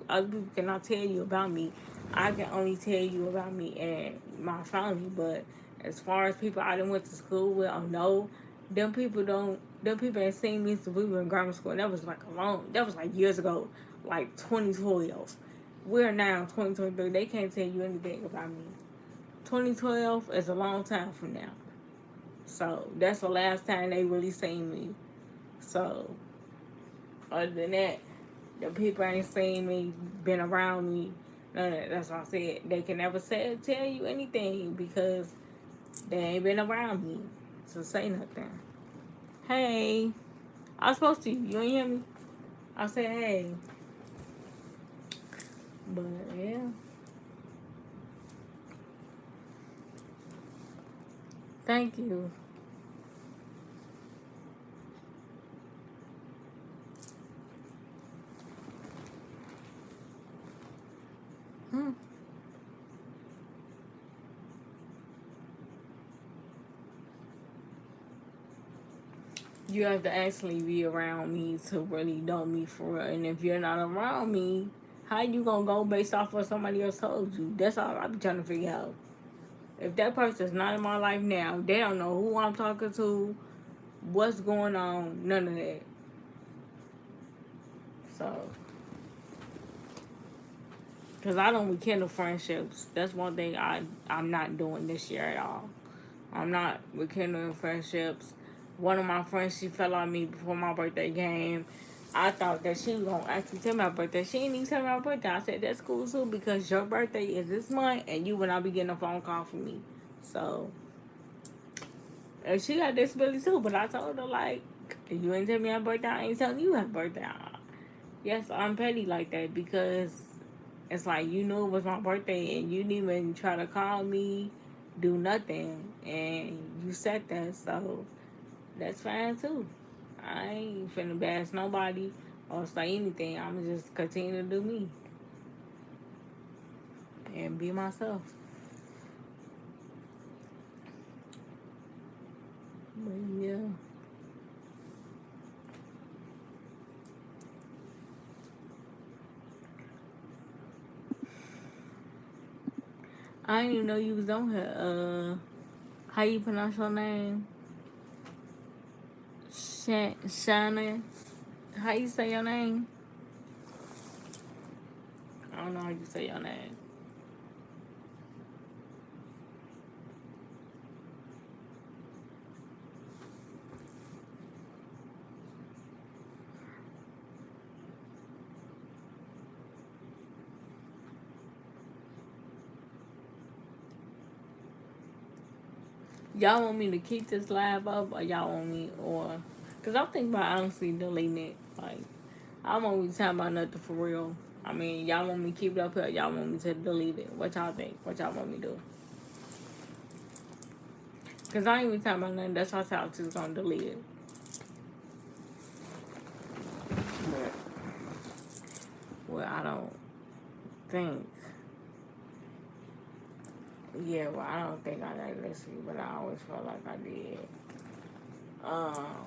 other people cannot tell you about me. I can only tell you about me and my family. But as far as people I done went to school with or know, them people ain't seen me since we were in grammar school. And that was like years ago, like 2012. We're now 2023. They can't tell you anything about me. 2012 is a long time from now. So that's the last time they really seen me. So other than that, the people ain't seen me, been around me. None of that. That's why I said they can never tell you anything, because they ain't been around me to say nothing. Hey, I was supposed to. You ain't hear me? I said hey. But yeah. Thank you. Hmm. You have to actually be around me to really know me for real. And if you're not around me, how you gonna go based off what somebody else told you? That's all I be trying to figure out. If that person's not in my life now, they don't know who I'm talking to, what's going on, none of that. So, because I don't rekindle friendships. That's one thing I'm not doing this year at all. I'm not rekindling friendships. One of my friends, she fell on me before my birthday came. I thought that she was going to actually tell me my birthday. She didn't even tell me my birthday. I said, that's cool too because your birthday is this month and you will not be getting a phone call from me. So, and she got disability too, but I told her, like, if you ain't tell me my birthday, I ain't telling you my birthday. Yes, I'm petty like that because it's like you knew it was my birthday and you didn't even try to call me, do nothing, and you said that, so that's fine too. I ain't finna bash nobody or say anything. I'ma just continue to do me and be myself. But yeah, I didn't even know you was on here. How you pronounce your name? Shannon. How you say your name? I don't know how you say your name. Y'all want me to keep this live up or y'all want me or because I'm thinking about honestly deleting it. Like I won't be talking about nothing for real. I mean, y'all want me to keep it up here, y'all want me to delete it. What y'all think? What y'all want me to do? Because I ain't even talking about nothing. That's why I said I was just gonna delete it. But well, I don't think. Yeah, well, I don't think I got listening, but I always felt like I did. Um,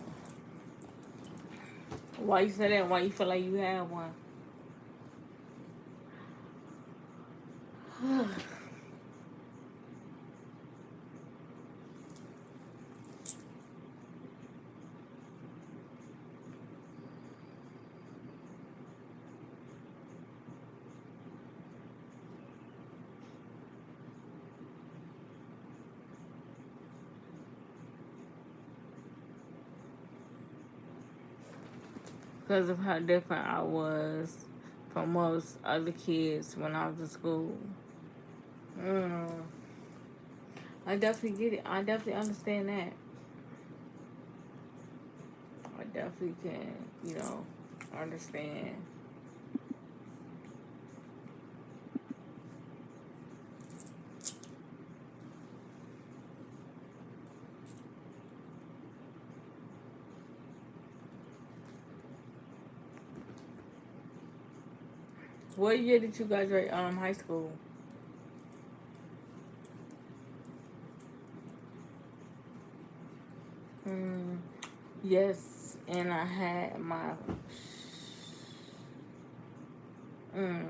why you say that? Why you feel like you had one? Because of how different I was from most other kids when I was in school. Mm, I definitely get it. I definitely understand that. I definitely can, understand. What year did you graduate high school? Mm, yes, and I had mm,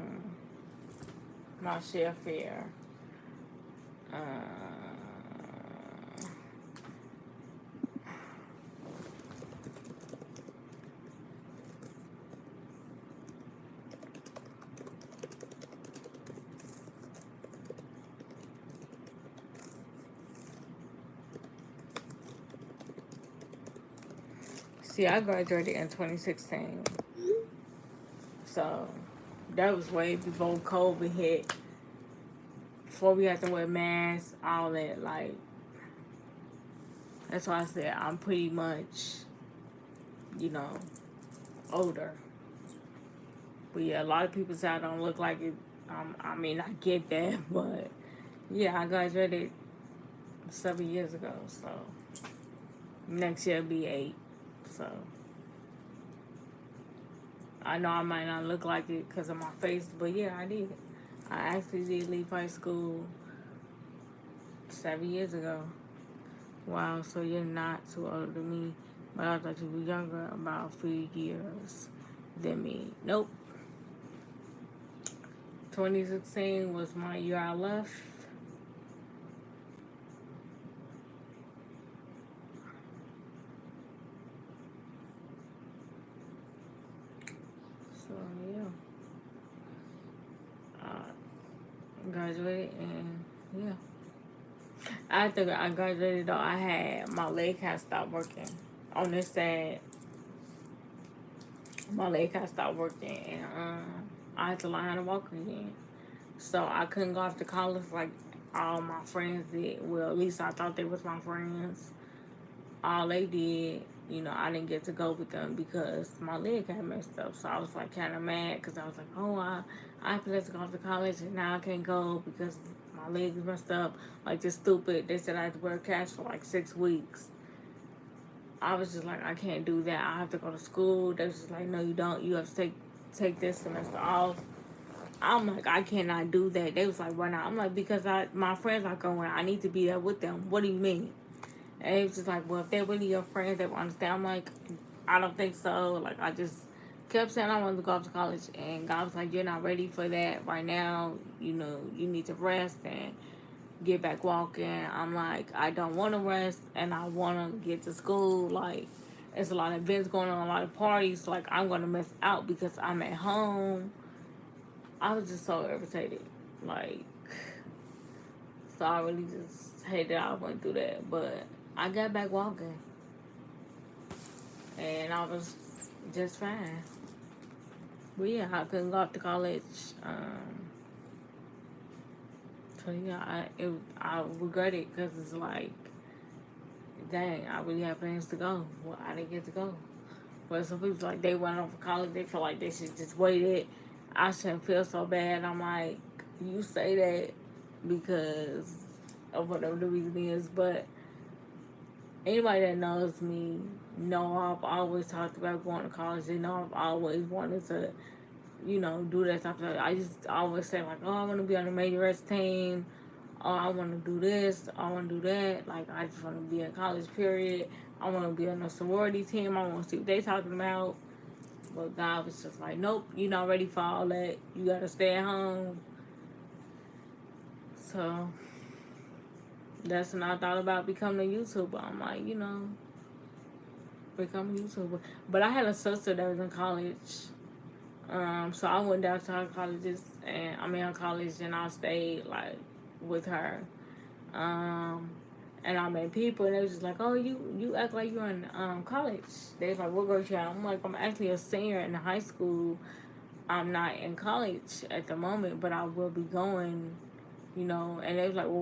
my share fair. Uh, see, I graduated in 2016, so that was way before COVID hit. Before we had to wear masks, all that. Like that's why I said I'm pretty much, you know, older. But yeah, a lot of people say I don't look like it. I mean, I get that, but yeah, I graduated 7 years ago, so next year will be 8. So I know I might not look like it because of my face, but yeah, I did. I actually did leave high school 7 years ago. Wow, so you're not too old than me, but I thought you were younger about a few years than me. Nope. 2016 was my year I left. So yeah, graduated and yeah. After I graduated though, my leg had stopped working. On this side, my leg had stopped working, and I had to learn how to walk again. So I couldn't go off to college like all my friends did. Well, at least I thought they was my friends. All they did, I didn't get to go with them because my leg had messed up. So I was like kind of mad because I was like, oh, I planned to go off to college and now I can't go because my leg is messed up. Like this stupid. They said I had to wear a cast for like 6 weeks. I was just like, I can't do that. I have to go to school. They was just like, no, you don't. You have to take this semester off. I'm like, I cannot do that. They was like, why not? I'm like, because my friends are going. I need to be there with them. What do you mean? And it was just like, well, if they're really your friends, they will understand. I'm like, I don't think so. Like, I just kept saying I wanted to go off to college. And God was like, you're not ready for that right now. You need to rest and get back walking. I'm like, I don't want to rest and I want to get to school. Like, there's a lot of events going on, a lot of parties. Like, I'm going to miss out because I'm at home. I was just so irritated. Like, so I really just hated I went through that. But I got back walking. And I was just fine. But yeah, I couldn't go off to college. So yeah, I regret it because it's like, dang, I really have plans to go. Well, I didn't get to go. But some people like they went off for college. They feel like they should just wait it. I shouldn't feel so bad. I'm like, you say that because of whatever the reason is, but anybody that knows me know I've always talked about going to college. They know I've always wanted to, do that type of stuff. I just always say like, oh, I want to be on the majorette team. Oh, I want to do this. I want to do that. Like, I just want to be in college, period. I want to be on a sorority team. I want to see what they talking about. But God was just like, nope, you're not ready for all that. You got to stay at home. So that's when I thought about becoming a YouTuber. I'm like, become a YouTuber. But I had a sister that was in college. So I went down to her colleges and her college and I stayed like with her. And I met people and they was just like, oh, you act like you're in college. They was like, what grade you at? I'm like, I'm actually a senior in high school. I'm not in college at the moment, but I will be going, And they was like, well,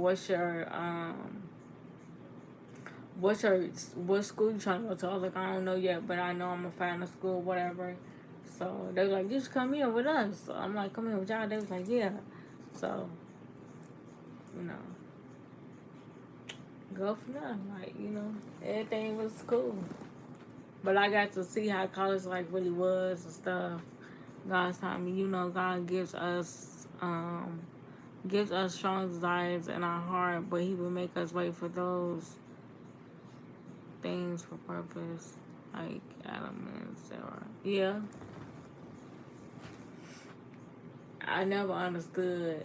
what school you trying to go to? I was like, I don't know yet, but I know I'm gonna find a school, whatever. So they was like, you just come here with us. So I'm like, come here with y'all. They was like, yeah. So, you know, go from there. Like, everything was cool. But I got to see how college like really was and stuff. God's time, God gives us strong desires in our heart, but He will make us wait for those things for purpose, like Adam and Sarah. Yeah, I never understood,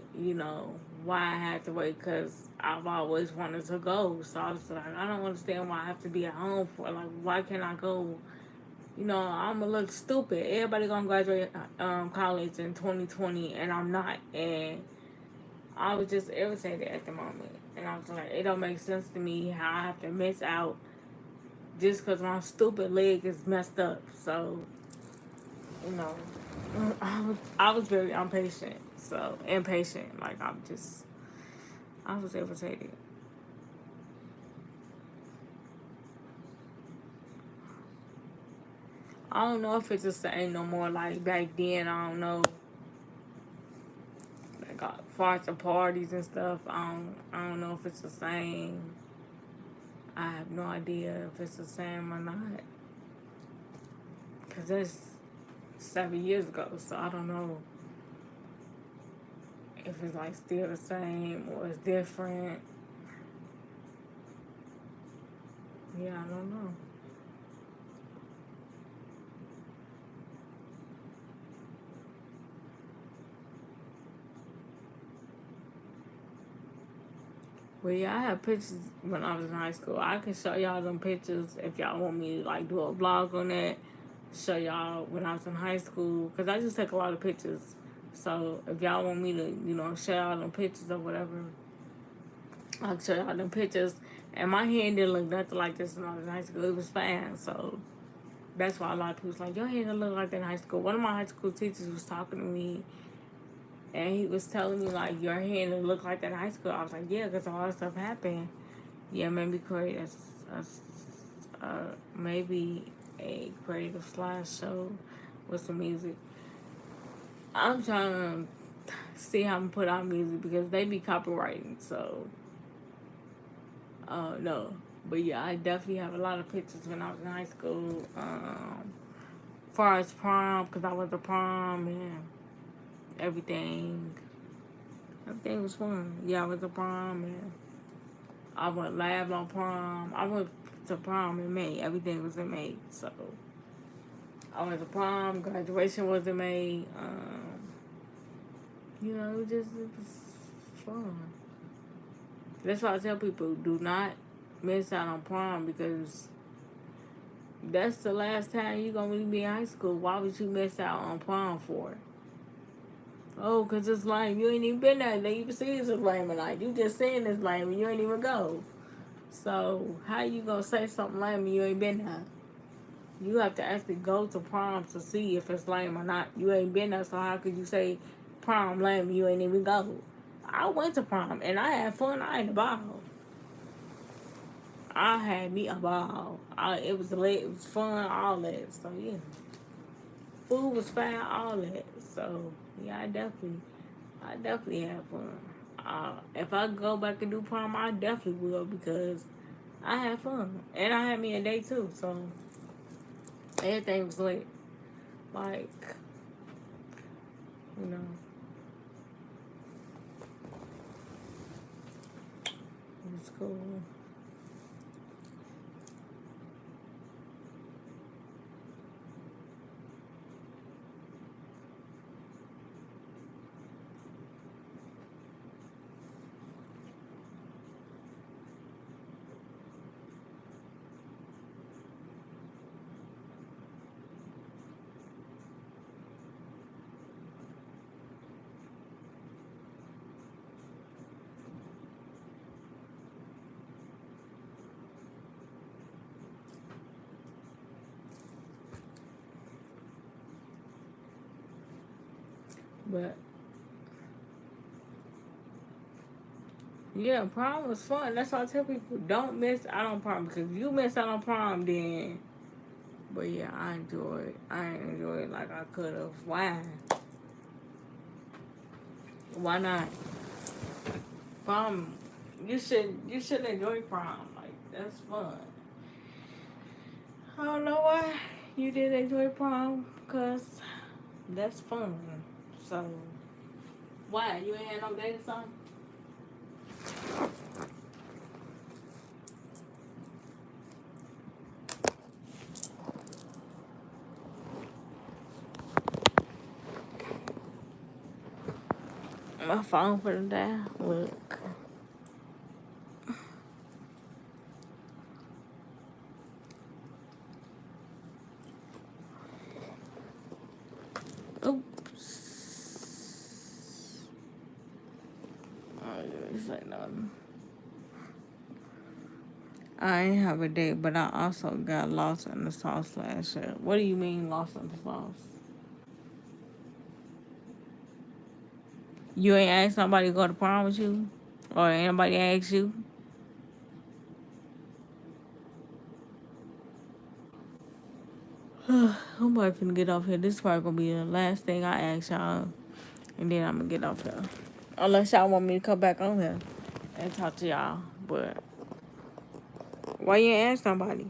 why I had to wait because I've always wanted to go. So I was like, I don't understand why I have to be at home for. Like, why can't I go? I'm gonna look stupid. Everybody gonna graduate college in 2020, and I'm not. And I was just irritated at the moment. And I was like, it don't make sense to me how I have to miss out just because my stupid leg is messed up. So, you know, I was very impatient. So, impatient. Like, I was irritated. I don't know if it's the same no more. Like, back then, I don't know. as far as the parties and stuff, I don't know if it's the same. I have no idea if it's the same or not. Because that's 7 years ago, so I don't know if it's like still the same or it's different. Yeah, I don't know. Well, yeah, I have pictures when I was in high school. I can show y'all them pictures if y'all want me to like do a vlog on that. Show y'all when I was in high school because I just take a lot of pictures. So if y'all want me to, show y'all them pictures or whatever, I'll show y'all them pictures. And my hand didn't look nothing like this when I was in high school. It was fine. So that's why a lot of people was like, your hand didn't look like that in high school. One of my high school teachers was talking to me and he was telling me like your hand didn't look like that in high school. I was like, yeah, because all that stuff happened. Yeah, maybe create maybe a creative slideshow with some music. I'm trying to see how I'm put out music because they be copywriting. So, no. But yeah, I definitely have a lot of pictures when I was in high school. As far as prom, because I went to prom and everything. Everything was fun. Yeah, I went to prom and I went live on prom. I went to prom in May. Everything was in May. So I went to prom. Graduation was in May. It was fun. That's why I tell people, do not miss out on prom because that's the last time you're going to really be in high school. Why would you miss out on prom for? Oh, because it's lame. You ain't even been there. They even see it's lame or not. You just saying it's lame and you ain't even go. So how you going to say something lame and you ain't been there? You have to actually go to prom to see if it's lame or not. You ain't been there, so how could you say prom lame and you ain't even go? I went to prom and I had fun. I had a ball. I had me a ball. It was lit. It was fun. All that. So yeah, food was fine. All that. So yeah, I definitely had fun. If I go back and do prom, I definitely will because I had fun and I had me a day too. So everything was lit. Like, you know, it was cool. But yeah, prom was fun. That's why I tell people don't miss out on prom because if you miss out on prom, then. But yeah, I enjoyed. I ain't enjoy it like I could have. Why? Why not? Prom. You should enjoy prom. Like that's fun. I don't know why you didn't enjoy prom because that's fun. So why you ain't had no date or something? My phone for the day. Look. Oops. I didn't say nothing. I ain't have a date, but I also got lost in the sauce last year. What do you mean lost in the sauce? You ain't asked nobody to go to prom with you? Or anybody asked you? I'm about to get off here. This is probably gonna be the last thing I ask y'all. And then I'm gonna get off here. Unless y'all want me to come back on here and talk to y'all. But why you ain't ask somebody?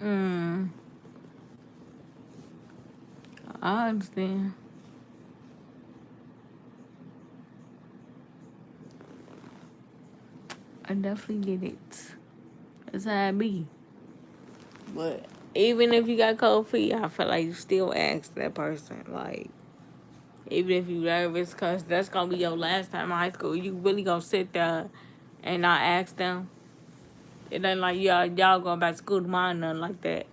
Mm, I understand. I definitely get it. That's how it be. But even if you got cold feet, I feel like you still ask that person. Like, even if you nervous, because that's going to be your last time in high school, you really going to sit there and not ask them. It ain't like y'all going back to school tomorrow, nothing like that.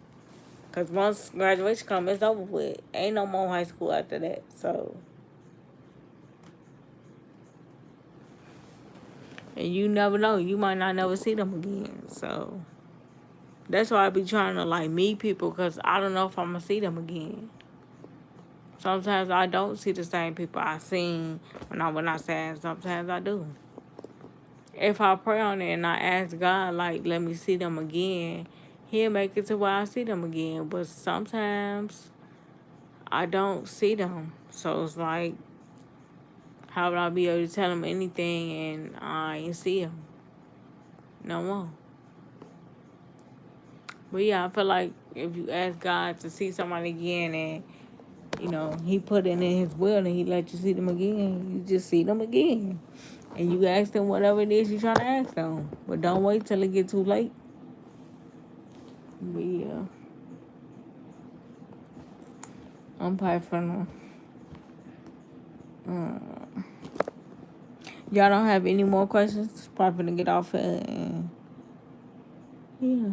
Because once graduation comes, it's over with. Ain't no more high school after that. So, and you never know. You might not never see them again. So, that's why I be trying to, like, meet people because I don't know if I'm going to see them again. Sometimes I don't see the same people I seen when I say, sometimes I do. If I pray on it and I ask God, like, let me see them again, He'll make it to where I see them again. But sometimes I don't see them. So it's like, how would I be able to tell them anything and I ain't see them no more? But yeah, I feel like if you ask God to see somebody again and, He put it in His will and He let you see them again, you just see them again. And you ask them whatever it is you're trying to ask them. But don't wait till it get too late. But yeah, I'm probably finna. Y'all don't have any more questions? Probably finna get off here and yeah.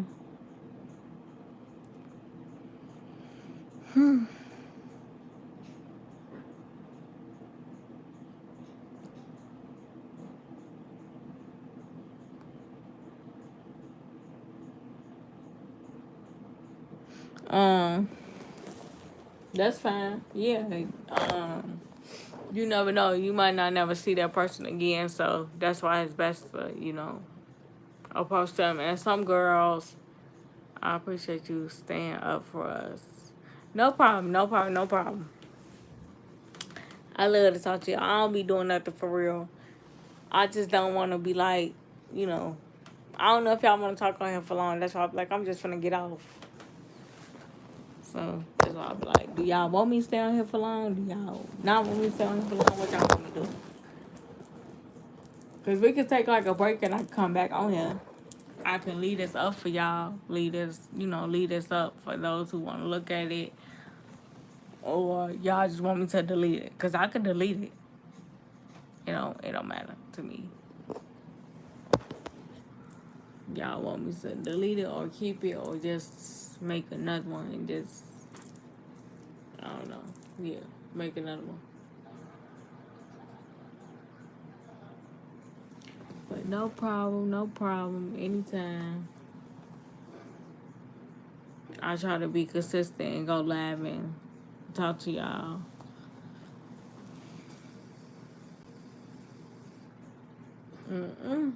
Um, that's fine. Yeah. You never know. You might not never see that person again. So that's why it's best to, approach them. And some girls, I appreciate you staying up for us. No problem. No problem. No problem. I love to talk to you. I don't be doing nothing for real. I just don't want to be like, you know, I don't know if y'all want to talk on here for long. That's why I'm like, I'm just gonna get off. So that's why I'm like, do y'all want me to stay on here for long? Do y'all not want me to stay on here for long? What y'all want me to do? Because we could take like a break and I can come back on here. I can lead this up for y'all. Lead this up for those who want to look at it. Or y'all just want me to delete it. Because I could delete it. It don't matter to me. Y'all want me to delete it or keep it or just make another one and just, I don't know. Yeah, make another one. But no problem, no problem. Anytime. I try to be consistent and go live and talk to y'all. Mm-mm.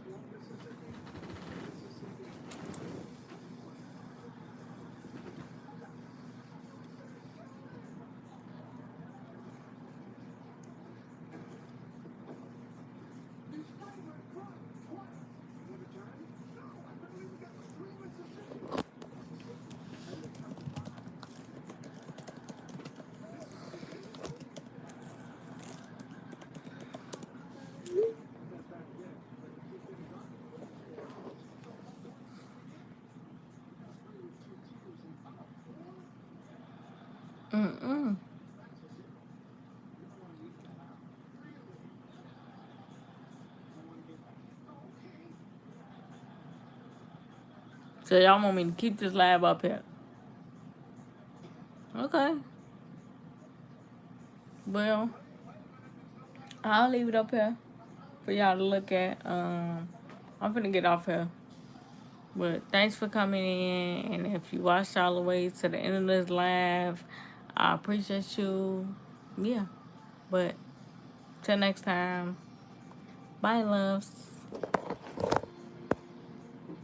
Mm-mm. So y'all want me to keep this lab up here? Okay. Well, I'll leave it up here for y'all to look at. I'm finna get off here. But thanks for coming in. And if you watched all the way to the end of this live, I appreciate you. Yeah. But till next time, bye, loves.